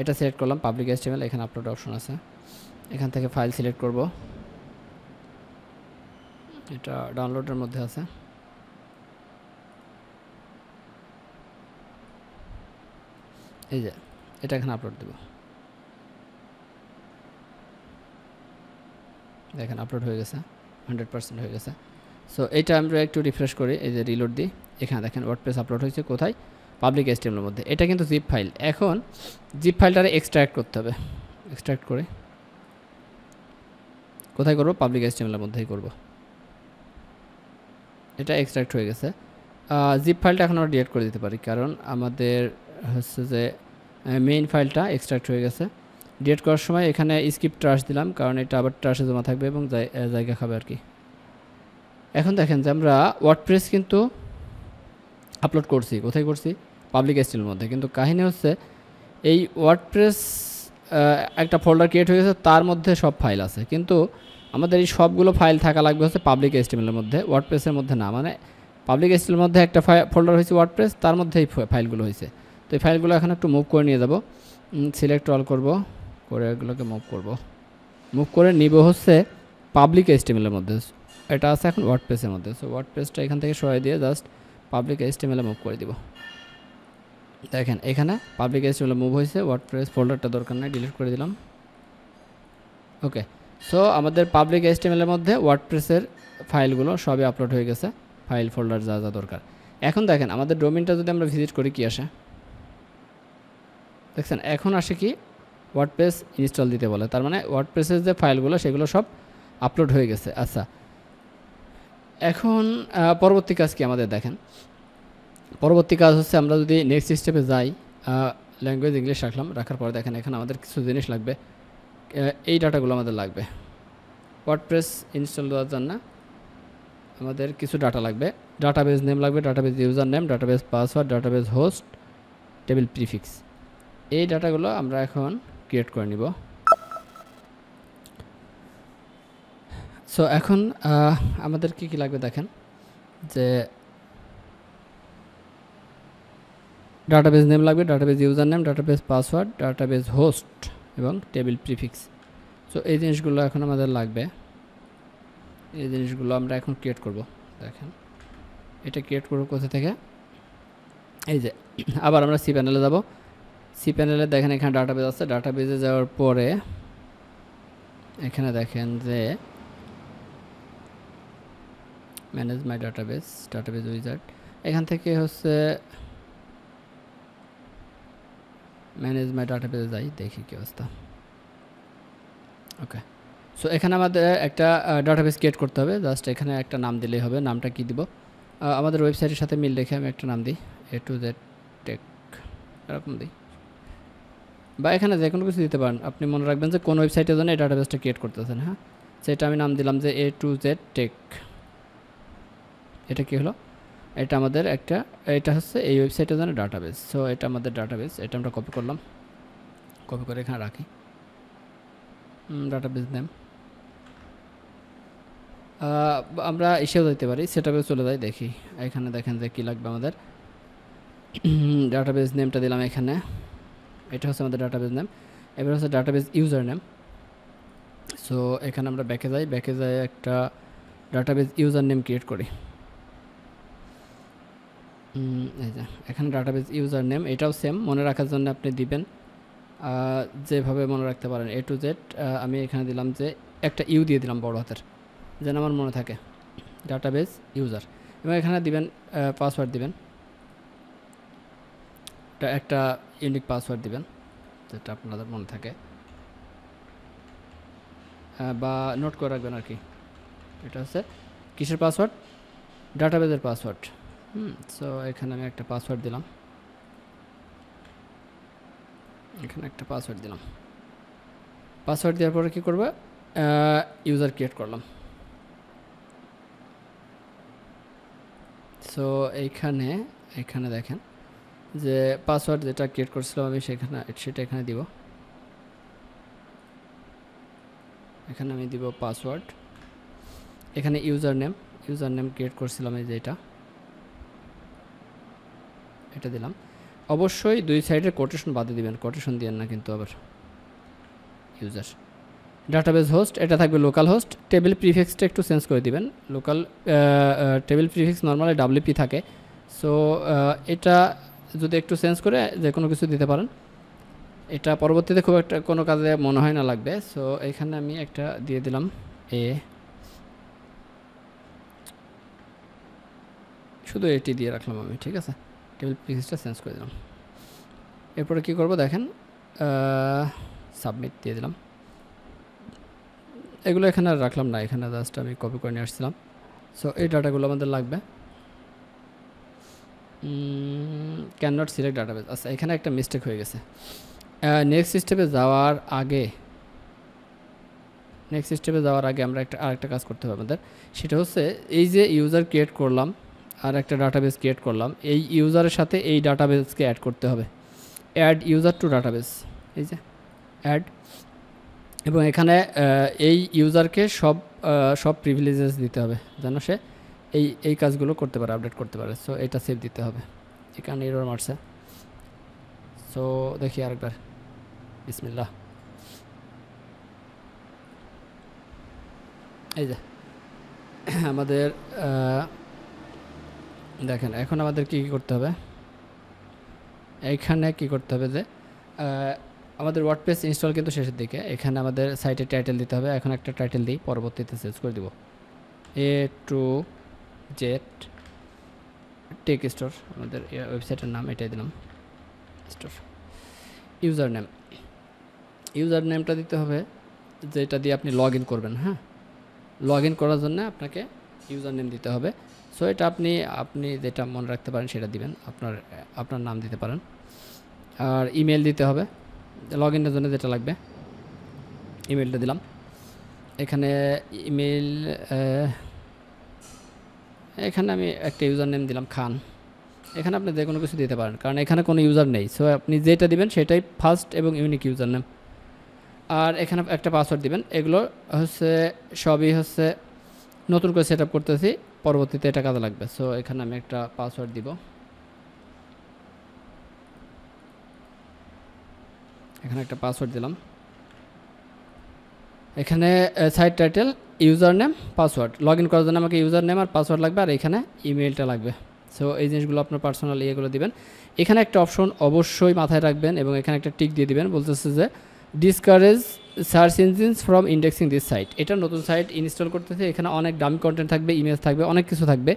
এটা সিলেক্ট করলাম পাবলিক HTML, এখানে আপলোড অপশন আছে, এখান থেকে ফাইল সিলেক্ট করব, এটা ডাউনলোডের মধ্যে আছে। এই যে এটা এখানে আপলোড দেব। দেখেন আপলোড হয়ে গেছে, 100% হয়ে গেছে। সো এইটা আমরা একটু রিফ্রেশ করি, এই যে রিলোড দিই, এখানে দেখেন ওয়ার্ডপ্রেস আপলোড হয়েছে কোথায়, পাবলিক HTML এর মধ্যে। এটা কিন্তু জিপ ফাইল। এখন জিপ ফাইলটারে এক্সট্রাক্ট করতে হবে। এক্সট্রাক্ট করে কোথায় করব, পাবলিক HTML এর মধ্যেই করব। এটা এক্সট্রাক্ট হয়ে গেছে। জিপ ফাইলটা এখন আমরা ডিলিট করে দিতে পারি, কারণ আমাদের হচ্ছে যে মেইন ফাইলটা এক্সট্রাক্ট হয়ে গেছে। ডিলিট করার সময় এখানে স্কিপ ট্রাশ দিলাম, কারণ এটা আবার ট্রাশে জমা থাকবে এবং জায়গা খাবে আর কি। এখন দেখেন যে আমরা ওয়ার্ডপ্রেস কিন্তু আপলোড করছি, কোথায় করছি, পাবলিক HTML এর মধ্যে। কিন্তু কাহিনী হচ্ছে এই ওয়ার্ডপ্রেস একটা ফোল্ডার ক্রিয়েট হয়ে গেছে, তার মধ্যে সব ফাইল আছে, কিন্তু আমাদের এই সবগুলো ফাইল থাকা লাগবে হচ্ছে পাবলিক HTML এর মধ্যে, ওয়ার্ডপ্রেসের মধ্যে না। মানে পাবলিক HTML এর মধ্যে একটা ফোল্ডার হয়েছে ওয়ার্ডপ্রেস, তার মধ্যে এই ফাইলগুলো হয়েছে। তো এই ফাইলগুলো এখন একটু মুভ করে নিয়ে যাব। সিলেক্ট অল করব, করে এগুলোকে মুভ করব, মুভ করে নিব হচ্ছে পাবলিক HTML এর মধ্যে। এটা আছে এখন ওয়ার্ডপ্রেসের মধ্যে। সো ওয়ার্ডপ্রেসটা এখান থেকে সরাই দিয়ে জাস্ট পাবলিক HTML এ মুভ করে দিব। দেখেন এখানে পাবলিক HTML মুভ হয়েছে, ওয়ার্ডপ্রেস ফোল্ডারটা দরকার নাই, ডিলিট করে দিলাম। ওকে, সো আমাদের পাবলিক HTML এর মধ্যে ওয়ার্ডপ্রেসের ফাইলগুলো সবই আপলোড হয়ে গেছে, ফাইল ফোল্ডার যা যা দরকার। এখন দেখেন আমাদের ডোমেইনটা যদি আমরা ভিজিট করি কি আসে, দেখছেন এখন আসে কি, ওয়ার্ডপ্রেস ইনস্টল দিতে বলে। তার মানে ওয়ার্ডপ্রেসের যে ফাইলগুলো সেগুলো সব আপলোড হয়ে গেছে। আচ্ছা, এখন পরবর্তী কাজ কি আমাদের দেখেন। পরবর্তী কাজ হচ্ছে আমরা যদি নেক্সট স্টেপে যাই, ল্যাঙ্গুয়েজ ইংলিশ রাখলাম, রাখার পরে দেখেন এখানে আমাদের কিছু জিনিস লাগবে। এই ডাটাগুলো আমাদের লাগবে। ওয়ার্ডপ্রেস ইনস্টল দেওয়ার জন্য আমাদের কিছু ডাটা লাগবে। ডাটাবেজ নেম লাগবে, database user name, database password, database host, table prefix. এই ডাটাগুলো আমরা এখন ক্রিয়েট করে নিব। সো এখন আমাদের কি কি লাগবে দেখেন, যে ডাটাবেজ নেম লাগবে, database user name, database password, database host এবং টেবিল প্রিফিক্স। সো এই জিনিসগুলো এখন আমাদের লাগবে। এই জিনিসগুলো আমরা এখন ক্রিয়েট করব। দেখেন এটা ক্রিয়েট করব কোথা থেকে, এই যে আবার আমরা সি প্যানেলে যাব। সি প্যানেলে দেখেন এখানে ডাটাবেজ আছে, ডাটাবেজে যাওয়ার পরে এখানে দেখেন যে ম্যানেজ মাই ডাটাবেজ, ডাটাবেজ উইজার্ড, এখান থেকে হচ্ছে ম্যানেজ মাই ডাটাবেজে যাই, দেখি কী অবস্থা। ওকে, সো এখানে আমাদের একটা ডাটাবেজ ক্রিয়েট করতে হবে। জাস্ট এখানে একটা নাম দিলেই হবে। নামটা কি দিব, আমাদের ওয়েবসাইটের সাথে মিল রেখে আমি একটা নাম দিই, A to Z টেক, এরকম দিই, বা এখানে যে কোনো কিছু দিতে পারেন। আপনি মনে রাখবেন যে কোন ওয়েবসাইটের জন্য এই ডাটাবেসটা ক্রিয়েট করতেছেন। হ্যাঁ, সেটা আমি নাম দিলাম যে A to Z টেক। এটা কি হলো, এটা আমাদের একটা, এটা হচ্ছে এই ওয়েবসাইটের জন্য ডাটাবেস। সো এটা আমাদের ডাটাবেস, এটা আমরা কপি করলাম, কপি করে এখানে রাখি। ডাটাবেস নেম আমরা এসেও দিতে পারি, সেটাবেও চলে যাই। দেখি এখানে দেখেন যে কী লাগবে আমাদের। ডাটাবেস নেমটা দিলাম এখানে, এটা হচ্ছে আমাদের ডাটাবেস নেম। এবার হচ্ছে ডাটাবেস ইউজার নেম। সো এখানে আমরা ব্যাকে যাই, ব্যাকে যাই একটা ডাটাবেস ইউজার নেম ক্রিয়েট করি। এই যে এখানে ডাটাবেস ইউজার নেম, এটাও সেম মনে রাখার জন্য আপনি দিবেন যেভাবে মনে রাখতে পারেন। A to Z আমি এখানে দিলাম যে একটা ইউ দিয়ে দিলাম বড় হাতের, যেন আমার মনে থাকে, ডাটাবেস ইউজার। এবং এখানে দিবেন পাসওয়ার্ড দিবেন, একটা ইউনিক পাসওয়ার্ড দিবেন যেটা আপনাদের মনে থাকে, বা নোট করে রাখবেন আর কি। এটা হচ্ছে কিসের পাসওয়ার্ড, ডাটাবেসের পাসওয়ার্ড। সো এখানে আমি একটা পাসওয়ার্ড দিলাম, এখানে একটা পাসওয়ার্ড দিলাম। পাসওয়ার্ড দেওয়ার পরে কী করবো, ইউজার ক্রিয়েট করলাম। সো এইখানে এখানে দেখেন যে পাসওয়ার্ড যেটা ক্রিয়েট করছিলাম আমি সেটা এখানে দিব। এখানে আমি দিব পাসওয়ার্ড, এখানে ইউজার নেম ক্রিয়েট করছিলাম এই যে এটা দিলাম। অবশ্যই দুই সাইডের কোটেশন বাদে দিবেন, কোটেশন দিবেন না কিন্তু আবার। ইউজার ডাটাবেস হোস্ট, এটা থাকবে লোকাল হোস্ট। টেবিল প্রিফিক্সটা একটু চেঞ্জ করে দিবেন, local table prefix normally WP থাকে। সো এটা যদি একটু চেঞ্জ করে যে কোনো কিছু দিতে পারেন। এটা পরবর্তীতে খুব একটা কোনো কাজে মনে হয় না লাগবে। সো এখানে আমি একটা দিয়ে দিলাম এ, শুধু এটি দিয়ে রাখলাম আমি, ঠিক আছে। টেবিল পিক্সটা চেঞ্জ করে দিলাম। এরপরে কি করব দেখেন, সাবমিট দিয়ে দিলাম। এগুলো এখানে আর রাখলাম না, এখানে জাস্ট আমি কপি করে নিয়ে আসছিলাম। সো এই ডাটাগুলো আমাদের লাগবে। ক্যান নট সিলেক্ট ডাটাবেস, আচ্ছা এখানে একটা মিস্টেক হয়ে গেছে। নেক্সট স্টেপে যাওয়ার আগে আমরা আরেকটা কাজ করতে হবে আমাদের। সেটা হচ্ছে এই যে ইউজার ক্রিয়েট করলাম আর একটা ডাটাবেস ক্রিয়েট করলাম, এই ইউজারের সাথে এই ডাটাবেসকে অ্যাড করতে হবে। অ্যাড ইউজার টু ডাটাবেস, এই যে অ্যাড, এবং এখানে এই ইউজারকে সব প্রিভিলেজেস দিতে হবে যেন সে এই কাজগুলো করতে পারে, আপডেট করতে পারে। সো এটা সেভ দিতে হবে। এখানে এরর মারছে, সো দেখি আরেকবার, বিসমিল্লাহ। এই যে আমাদের দেখেন এখন আমাদের কি করতে হবে, এইখানে কি করতে হবে যে আমাদের ওয়ার্ডপ্রেস ইনস্টল কিন্তু শেষের দিকে। এখানে আমাদের সাইটের টাইটেল দিতে হবে। এখন একটা টাইটেল দিই, পরবর্তীতে চেঞ্জ করে দিব। A to Z tech store, আমাদের ওয়েবসাইটের নাম এটাই দিলাম, স্টোর। ইউজার নেমটা দিতে হবে যেটা দিয়ে আপনি লগ ইন করবেন। হ্যাঁ, লগ ইন করার জন্য আপনাকে ইউজার নেম দিতে হবে। সো এটা আপনি যেটা মনে রাখতে পারেন সেটা দিবেন, আপনার নাম দিতে পারেন। আর ইমেল দিতে হবে লগ ইনের জন্য, যেটা লাগবে ইমেলটা দিলাম। এখানে ইমেল, এখানে আমি একটা ইউজার নেম দিলাম খান। এখানে আপনি যে কোনো কিছু দিতে পারেন, কারণ এখানে কোনো ইউজার নেই। সো আপনি যেটা দিবেন সেটাই ফার্স্ট এবং ইউনিক ইউজার নেম। আর এখানে একটা পাসওয়ার্ড দিবেন। এগুলো সবই নতুন করে সেট আপ করতেছি, পরবর্তীতে এটা কাজে লাগবে। সো এখানে আমি একটা পাসওয়ার্ড দিব। এখানে একটা পাসওয়ার্ড দিলাম। এখানে site title, user name, password. Log in করার জন্য আমাকে ইউজার নেম আর পাসওয়ার্ড লাগবে, আর এখানে ইমেলটা লাগবে। সো এই জিনিসগুলো আপনার পার্সোনাল ইয়েগুলো দিবেন। এখানে একটা অপশন অবশ্যই মাথায় রাখবেন এবং এখানে একটা টিক দিয়ে দিবেন, বলতেছে যে discourage search engines from indexing this site. এটা নতুন সাইট ইনস্টল করতেছে, এখানে অনেক দামি কন্টেন্ট থাকবে, ইমেজ থাকবে, অনেক কিছু থাকবে।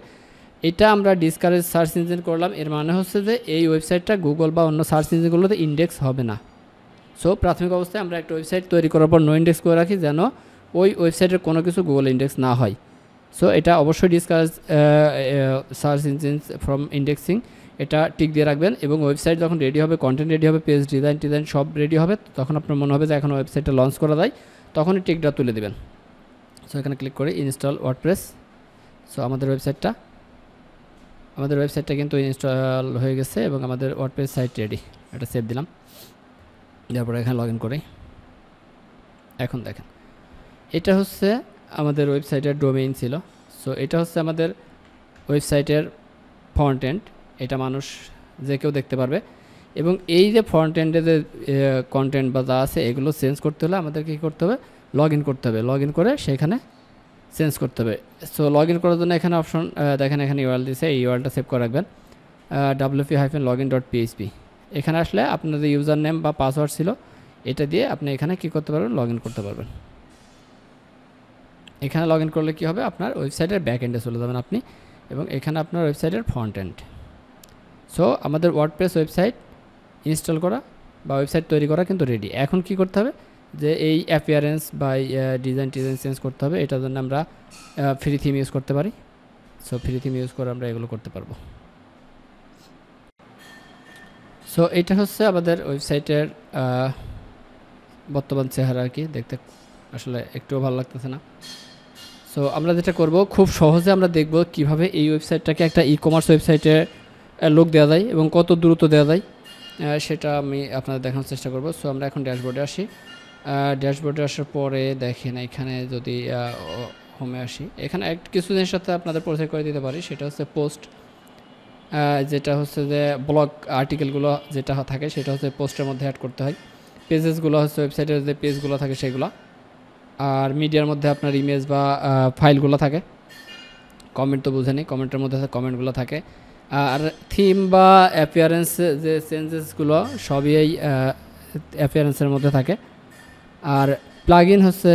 এটা আমরা ডিসকারেজ সার্চ ইঞ্জিন করলাম, এর মানে হচ্ছে যে এই ওয়েবসাইটটা গুগল বা অন্য সার্চ ইঞ্জিনগুলোতে ইন্ডেক্স হবে না। সো প্রাথমিক অবস্থায় আমরা একটা ওয়েবসাইট তৈরি করার পর নো ইন্ডেক্স করে রাখি, যেন ওই ওয়েবসাইটের কোনো কিছু গুগল ইন্ডেক্স না হয়। সো এটা অবশ্যই discourage search engines from indexing, এটা টিক দিয়ে রাখবেন। এবং ওয়েবসাইট যখন রেডি হবে, কন্টেন্ট রেডি হবে, পেজ ডিজাইন সব রেডি হবে, তখন আপনার মনে হবে যে এখন ওয়েবসাইটটা লঞ্চ করা যায়, তখনই টিকটা তুলে দেবেন। সো এখানে ক্লিক করে ইনস্টল ওয়ার্ডপ্রেস। সো আমাদের ওয়েবসাইটটা কিন্তু ইনস্টল হয়ে গেছে এবং আমাদের ওয়ার্ডপ্রেস সাইট রেডি। এটা সেভ দিলাম, তারপরে এখানে লগ ইন করি। এখন দেখেন এটা আমাদের ওয়েবসাইটের ডোমেইন ছিল। সো এটা আমাদের ওয়েবসাইটের ফ্রন্ট এন্ড, এটা মানুষ যে কেউ দেখতে পারবে। এবং এই যে ফ্রন্ট এন্ডে যে কন্টেন্ট বা যা আছে এগুলো চেঞ্জ করতে হলে আমাদেরকে কী করতে হবে, লগ ইন করতে হবে। লগ ইন করে সেখানে চেঞ্জ করতে হবে। সো লগ ইন করার জন্য এখানে অপশন দেখেন, এখানে ইউআরএল দিয়েছে, এই ইউআরএলটা সেভ করে রাখবেন, wp-login.php। এখানে আসলে আপনার যে ইউজার নেম বা পাসওয়ার্ড ছিল এটা দিয়ে আপনি এখানে কী করতে পারবেন, লগ ইন করতে পারবেন। এখানে লগ ইন করলে কী হবে, আপনার ওয়েবসাইটের ব্যাক এন্ডে চলে যাবেন আপনি, এবং এখানে আপনার ওয়েবসাইটের ফ্রন্ট এন্ড। সো আমাদের ওয়ার্ডপ্রেস ওয়েবসাইট ইনস্টল করা বা ওয়েবসাইট তৈরি করা কিন্তু রেডি। এখন কি করতে হবে, যে এই অ্যাপিয়ারেন্স বা ডিজাইন চেঞ্জ করতে হবে। এটার জন্য আমরা ফ্রি থিম ইউজ করতে পারি। সো ফ্রি থিম ইউজ করে আমরা এগুলো করতে পারবো। সো এটা আমাদের ওয়েবসাইটের বর্তমান চেহারা আর কি, দেখতে আসলে একটুও ভালো লাগতেছে না। সো আমরা যেটা করব, খুব সহজে আমরা দেখব কিভাবে এই ওয়েবসাইটটাকে একটা ই কমার্স ওয়েবসাইটে লুক দেওয়া যায় এবং কত দ্রুত দেওয়া যায়, সেটা আমি আপনাদের দেখানোর চেষ্টা করব। সো আমরা এখন ড্যাশবোর্ডে আসি। ড্যাশবোর্ডে আসার পরে দেখেন এখানে যদি হোমে আসি, এখানে কিছু জিনিসের সাথে আপনাদের পরিচয় করে দিতে পারি। সেটা পোস্ট, যেটা যে ব্লগ আর্টিকেলগুলো যেটা থাকে সেটা পোস্টের মধ্যে অ্যাড করতে হয়। পেজেসগুলো ওয়েবসাইটের যে পেজগুলো থাকে সেগুলো। আর মিডিয়ার মধ্যে আপনার ইমেজ বা ফাইলগুলো থাকে। কমেন্ট তো বুঝে নিই, কমেন্টের মধ্যে কমেন্টগুলো থাকে। আর থিম বা অ্যাপিয়ারেন্স যে চেঞ্জেসগুলো সবই অ্যাপিয়ারেন্সের মধ্যে থাকে। আর প্লাগইন হচ্ছে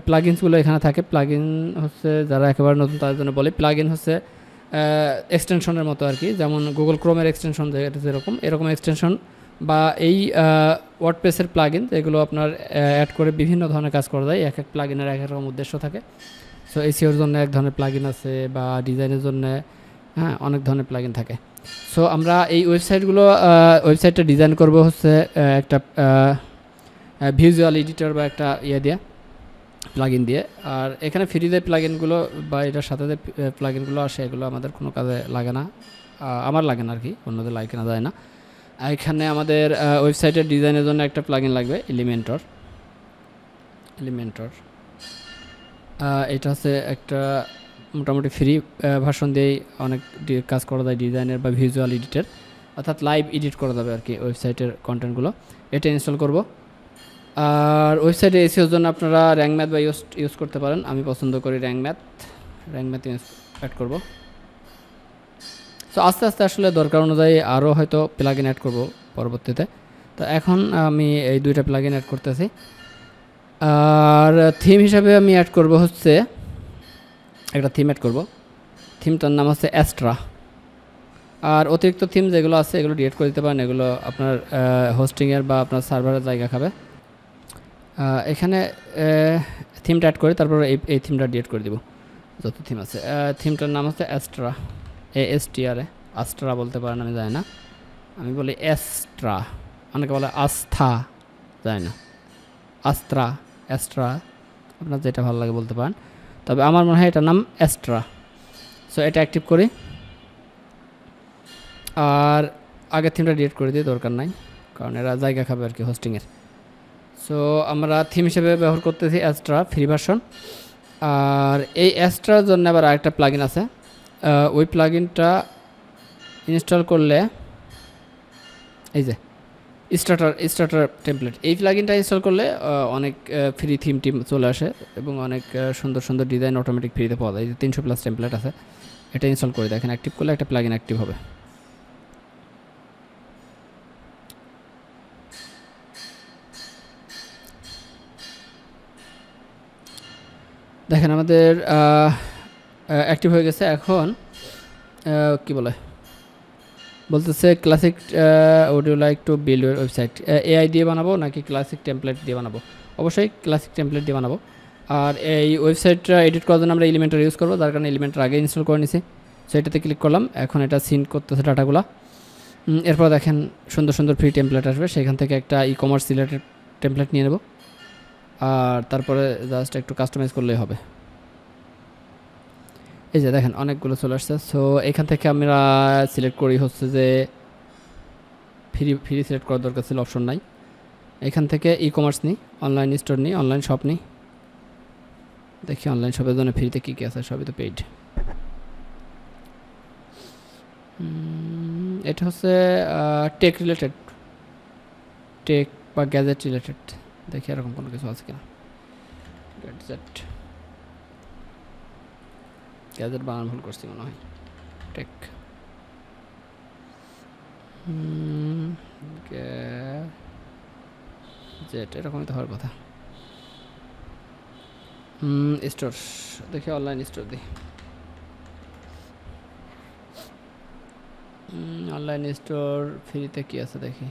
প্লাগইনসগুলো এখানে থাকে। প্লাগইন হচ্ছে যারা একেবারে নতুন তাদের জন্য বলি, প্লাগইন হচ্ছে এক্সটেনশনের মতো আর কি, যেমন গুগল ক্রোমের এক্সটেনশন যেরকম এরকম এক্সটেনশন বা এই ওয়ার্ডপ্রেসের প্লাগইন, এগুলো আপনার অ্যাড করে বিভিন্ন ধরনের কাজ করা যায়। এক এক প্লাগইনের এক এক রকম উদ্দেশ্য থাকে। সো এসিওর জন্য এক ধরনের প্লাগইন আছে, বা ডিজাইনের জন্য হ্যাঁ অনেক ধরনের প্লাগইন থাকে। সো আমরা এই ওয়েবসাইটটা ডিজাইন করব হচ্ছে একটা ভিজুয়াল এডিটর বা একটা দিয়ে প্লাগইন দিয়ে। আর এখানে ফ্রিতে প্লাগইনগুলো বা এটার সাথে যে প্লাগইনগুলো আসে এগুলো আমাদের কোনো কাজে লাগে না, আমার লাগে না আর কি, অন্যদের লাগে না যায় না। এখানে আমাদের ওয়েবসাইটের ডিজাইনের জন্য একটা প্লাগইন লাগবে, এলিমেন্টর। এটা হচ্ছে একটা মোটামুটি ফ্রি ভার্সন দিয়েই অনেক কাজ করা যায় ডিজাইনের বা ভিজুয়াল এডিটের, অর্থাৎ লাইভ এডিট করা যাবে আর কি ওয়েবসাইটের কন্টেন্টগুলো। এটা ইনস্টল করব। আর ওয়েবসাইটে এসিওর জন্য আপনারা র্যাঙ্ক ম্যাথ বা ইউজ করতে পারেন। আমি পছন্দ করি র্যাঙ্ক ম্যাথ অ্যাড করব। সো আস্তে আস্তে আসলে দরকার অনুযায়ী আরও হয়তো প্লাগইন অ্যাড করব পরবর্তীতে। তো এখন আমি এই দুইটা প্লাগইন অ্যাড করতেছি। আর থিম হিসাবে আমি অ্যাড করব হচ্ছে একটা থিম অ্যাড করব। থিমটার নাম হচ্ছে অ্যাস্ট্রা। আর অতিরিক্ত থিম যেগুলো আছে এগুলো ডিলিট করে দিতে পারেন, এগুলো আপনার হোস্টিংয়ের বা আপনার সার্ভারের জায়গা খাবে। এখানে থিমটা অ্যাড করে তারপর এই থিমটা ডিলিট করে দিব, যত থিম আছে। থিমটার নাম হচ্ছে অ্যাস্ট্রা, ASTRA, আস্ট্রা বলতে পারেন, আমি জানি না, আমি বলি অ্যাস্ট্রা। অনেকে বলে আস্থা, জানি না, অ্যাস্ট্রা, আপনার যেটা ভালো লাগে বলতে পারেন, তবে আমার মনে হয় এটার নাম অ্যাস্ট্রা। সো এটা অ্যাক্টিভ করি। আর আগের থিমটা ডিলিট করে দিই, দরকার নাই, কারণ এরা জায়গা খাবে আর কি হোস্টিংয়ের। সো আমরা থিম হিসেবে ব্যবহার করতেছি অ্যাস্ট্রা ফ্রি ভার্সন। আর এই অ্যাস্ট্রার জন্য আবার আরেকটা প্লাগইন আছে। ওই প্লাগইনটা ইনস্টল করলে এই যে স্টার্টার টেমপ্লেট, এই প্লাগইনটা ইনস্টল করলে অনেক ফ্রি থিম চলে আসে এবং অনেক সুন্দর সুন্দর ডিজাইন অটোমেটিক ফ্রিতে পাওয়া যায়। 300+ টেমপ্লেট আছে। এটা ইনস্টল করে দেখেন, অ্যাক্টিভ করলে একটা প্লাগইন অ্যাক্টিভ হবে। দেখেন আমাদের অ্যাক্টিভ হয়ে গেছে। এখন কি বলতেছে classic would you like to build your website, AI দিয়ে বানাবো নাকি ক্লাসিক টেমপ্লেট দিয়ে বানাবো? অবশ্যই ক্লাসিক টেমপ্লেট দিয়ে বানাবো। আর এই ওয়েবসাইটটা এডিট করার জন্য আমরা এলিমেন্টর ইউজ করবো, যার কারণে এলিমেন্টর আগে ইনস্টল করে নিছি। সো এটাতে ক্লিক করলাম, এখন এটা সিন করতেছে ডাটাগুলো। এরপর দেখেন সুন্দর সুন্দর ফ্রি টেমপ্লেট আসবে, সেখান থেকে একটা কমার্স রিলেটেড টেমপ্লেট নিয়ে নেব। আর তারপরে জাস্ট একটু কাস্টমাইজ করলেই হবে। এই যে দেখেন অনেকগুলো চলে আসছে। সো এখান থেকে আমরা সিলেক্ট করি হচ্ছে যে ফ্রি সিলেক্ট করার দরকার ছিল, অপশন নাই। এখান থেকে কমার্স নিই, অনলাইন স্টোর নিই, অনলাইন শপ নিই। দেখি অনলাইন শপের জন্য ফ্রিতে কী কী আছে, সবই তো পেইড। এটা হচ্ছে টেক রিলেটেড, টেক বা গ্যাজেট রিলেটেড। দেখি এরকম কোনো কিছু আছে কিনা। গ্যাজেট বানান ভুল করছি মনে হয়, টেক গ্যাজেট এরকমই তো হওয়ার কথা। স্টোর দেখি, অনলাইন স্টোর দিই। অনলাইন স্টোর ফ্রিতে কি আছে দেখি।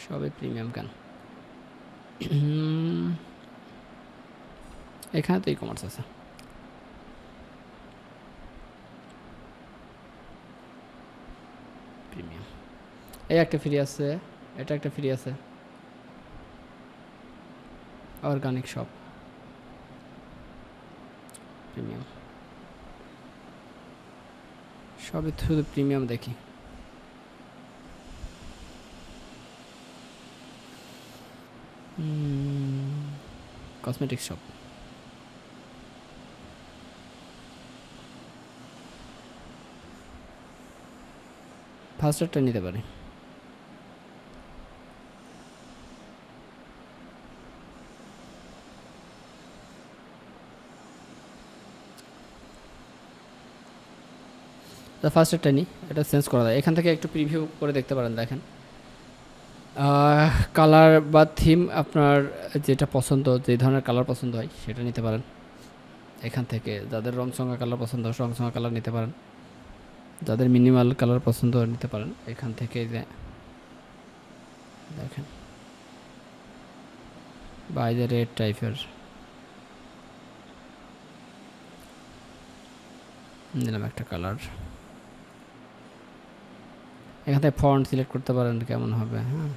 সবই প্রিমিয়াম কেন? এখানে তো কমার্স আছে। প্রিমিয়াম এই একটা ফ্রি আছে, এটা একটা ফ্রি আছে। অর্গানিক শপ প্রিমিয়াম, সবই শুধু প্রিমিয়াম দেখি। কসমেটিক শপ, ফার্স্টারটা নিতে পারি। ফার্স্টেরটা নিই, এটা চেঞ্জ করা যায়। এখান থেকে একটু প্রিভিউ করে দেখতে পারেন। দেখেন কালার বা থিম আপনার যেটা পছন্দ, যে ধরনের কালার পছন্দ হয় সেটা নিতে পারেন এখান থেকে। যাদের রংচঙা কালার পছন্দ রংচঙা কালার নিতে পারেন, যাদের মিনিমাল কালার পছন্দ নিতে পারেন এখান থেকে। যে দেখেন বা এই যে রেড টাইপের নিলাম একটা কালার। এখান থেকে ফন্ট সিলেক্ট করতে পারেন কেমন হবে। হ্যাঁ,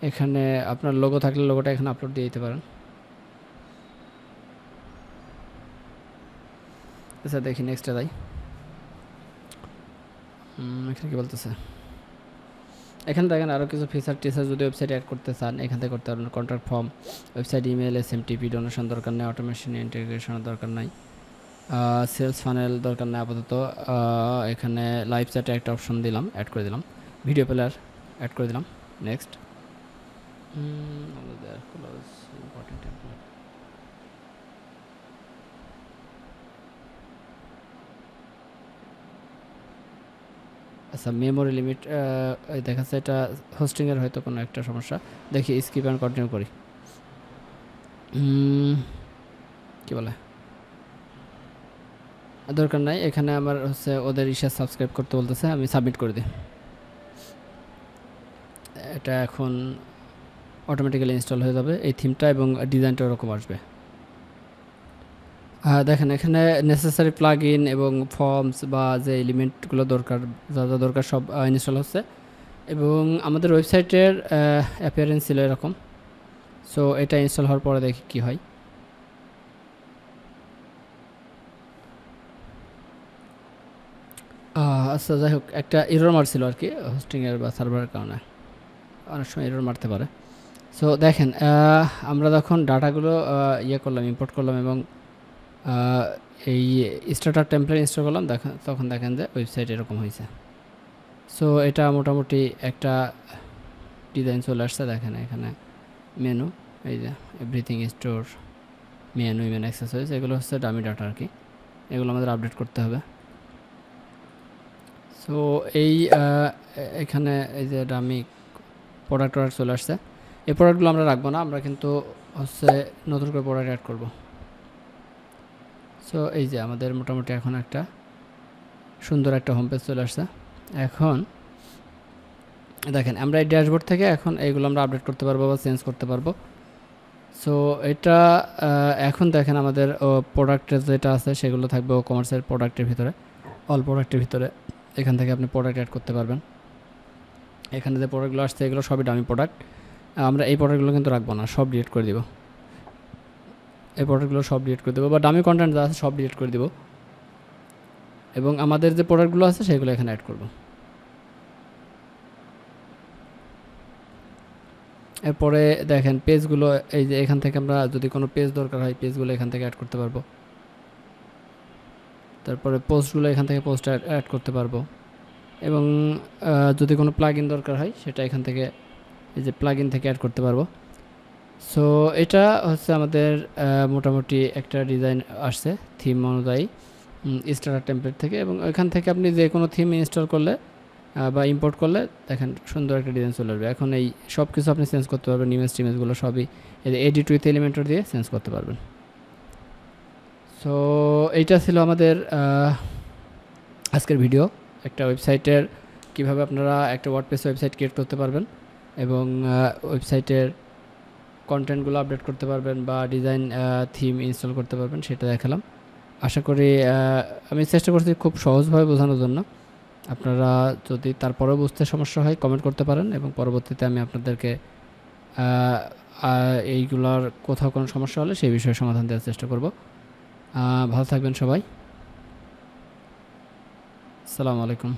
এখানে আপনার লোগো থাকলে লোগোটা এখানে আপলোড দিয়ে দিতে পারেন। আচ্ছা দেখি নেক্সটে যাই। এখানে কি বলতেছে, এখানে দেখেন আরও কিছু ফিচার টিচার যদি ওয়েবসাইট অ্যাড করতে চান এখান থেকে করতে পারেন। Contact form, website email, SMTP donation দরকার নেই, অটোমেশন ইন্টিগ্রেশনের দরকার নাই, সেলস ফানেল দরকার নেই আপাতত। এখানে লাইভ চ্যাটে একটা অপশন দিলাম, অ্যাড করে দিলাম। ভিডিও প্লেয়ার অ্যাড করে দিলাম। Next important. আচ্ছা মেমোরি লিমিট দেখাচ্ছে, এটা হোস্টিংয়ের হয়তো কোনো একটা সমস্যা। দেখি স্কিপ অ্যান্ড কন্টিনিউ করি। কি বলে দরকার নাই, এখানে আমার হচ্ছে ওদের সাবস্ক্রাইব করতে বলতেছে, আমি সাবমিট করে দিই। এটা এখন অটোমেটিক্যালি ইনস্টল হয়ে যাবে এই থিমটা, এবং ডিজাইনটা ওরকম আসবে। দেখেন এখানে নেসেসারি প্লাগ ইন এবং ফর্মস বা যে এলিমেন্টগুলো দরকার, যা যা দরকার সব ইনস্টল হচ্ছে। এবং আমাদের ওয়েবসাইটের অ্যাপিয়ারেন্স ছিল এরকম। সো এটা ইনস্টল হওয়ার পরে দেখি কি হয়। আচ্ছা যাই হোক, একটা এরর মারছিল আর কি হোস্টিংয়ের বা সার্ভারের কারণে, অনেক সময় এরর মারতে পারে। সো দেখেন আমরা যখন ডাটাগুলো ইয়ে করলাম, ইম্পোর্ট করলাম এবং এই স্টার্টার টেমপ্লেট ইনস্টল করলাম, তখন দেখেন যে ওয়েবসাইট এরকম হয়েছে। সো এটা মোটামুটি একটা ডিজাইন চলে আসছে। দেখেন এখানে মেনু, এই যে everything store, menu, Yemen accessories, এগুলো হচ্ছে ডামি ডাটা আর কি, এগুলো আমাদের আপডেট করতে হবে। সো এই এখানে এই যে ডামি প্রোডাক্ট চলে আসছে। এই প্রোডাক্টগুলো আমরা রাখবো না, আমরা কিন্তু হচ্ছে নতুন করে প্রোডাক্ট অ্যাড করব। সো এই যে আমাদের মোটামুটি এখন একটা সুন্দর একটা হোম পেজ চলে আসছে। এখন দেখেন আমরা এই ড্যাশবোর্ড থেকে এখন এইগুলো আমরা আপডেট করতে পারবো বা চেঞ্জ করতে পারবো। সো এটা এখন দেখেন আমাদের প্রোডাক্টের যেটা আছে সেগুলো থাকবে কমার্সের প্রোডাক্টের ভিতরে, অল প্রোডাক্টের ভিতরে। এখান থেকে আপনি প্রোডাক্ট অ্যাড করতে পারবেন। এখানে যে প্রোডাক্টগুলো আসছে এগুলো সবই দামি প্রোডাক্ট। আমরা এই প্রোডাক্টগুলো কিন্তু রাখবো না, সব ডিলিট করে দিব। এই প্রোডাক্টগুলো সব ডিলিট করে দেবো, বা দামি কন্টেন্ট যা আছে সব ডিলিট করে দিব, এবং আমাদের যে প্রোডাক্টগুলো আছে সেগুলো এখানে অ্যাড করব। এরপরে দেখেন পেজগুলো, এই যে এখান থেকে আমরা যদি কোনো পেজ দরকার হয় পেজগুলো এখান থেকে অ্যাড করতে পারবো। তারপরে পোস্টগুলো এখান থেকে পোস্ট অ্যাড করতে পারবো, এবং যদি কোনো প্লাগইন দরকার হয় সেটা এখান থেকে এই যে প্লাগইন থেকে অ্যাড করতে পারবো। সো এটা হচ্ছে আমাদের মোটামুটি একটা ডিজাইন আসছে থিম অনুযায়ী স্টার্টার টেমপ্লেট থেকে, এবং এখান থেকে আপনি যে কোনো থিম ইনস্টল করলে বা ইম্পোর্ট করলে দেখেন সুন্দর একটা ডিজাইন চলে আসবে। এখন এই সব কিছু আপনি চেঞ্জ করতে পারবেন, ইমেজগুলো সবই এডিট উইথ এলিমেন্টর দিয়ে চেঞ্জ করতে পারবেন। সো এইটা ছিল আমাদের আজকের ভিডিও, একটা ওয়েবসাইটের কিভাবে আপনারা একটা ওয়ার্ডপ্রেস ওয়েবসাইট ক্রিয়েট করতে পারবেন এবং ওয়েবসাইটের কন্টেন্টগুলো আপডেট করতে পারবেন বা ডিজাইন থিম ইনস্টল করতে পারবেন সেটা দেখালাম। আশা করি আমি চেষ্টা করছি খুব সহজভাবে বোঝানোর জন্য। আপনারা যদি তারপরেও বুঝতে সমস্যা হয় কমেন্ট করতে পারেন, এবং পরবর্তীতে আমি আপনাদেরকে এইগুলোর কোথাও কোনো সমস্যা হলে সেই বিষয়ে সমাধান দেওয়ার চেষ্টা করব। ভালো থাকবেন সবাই, আসসালামু আলাইকুম।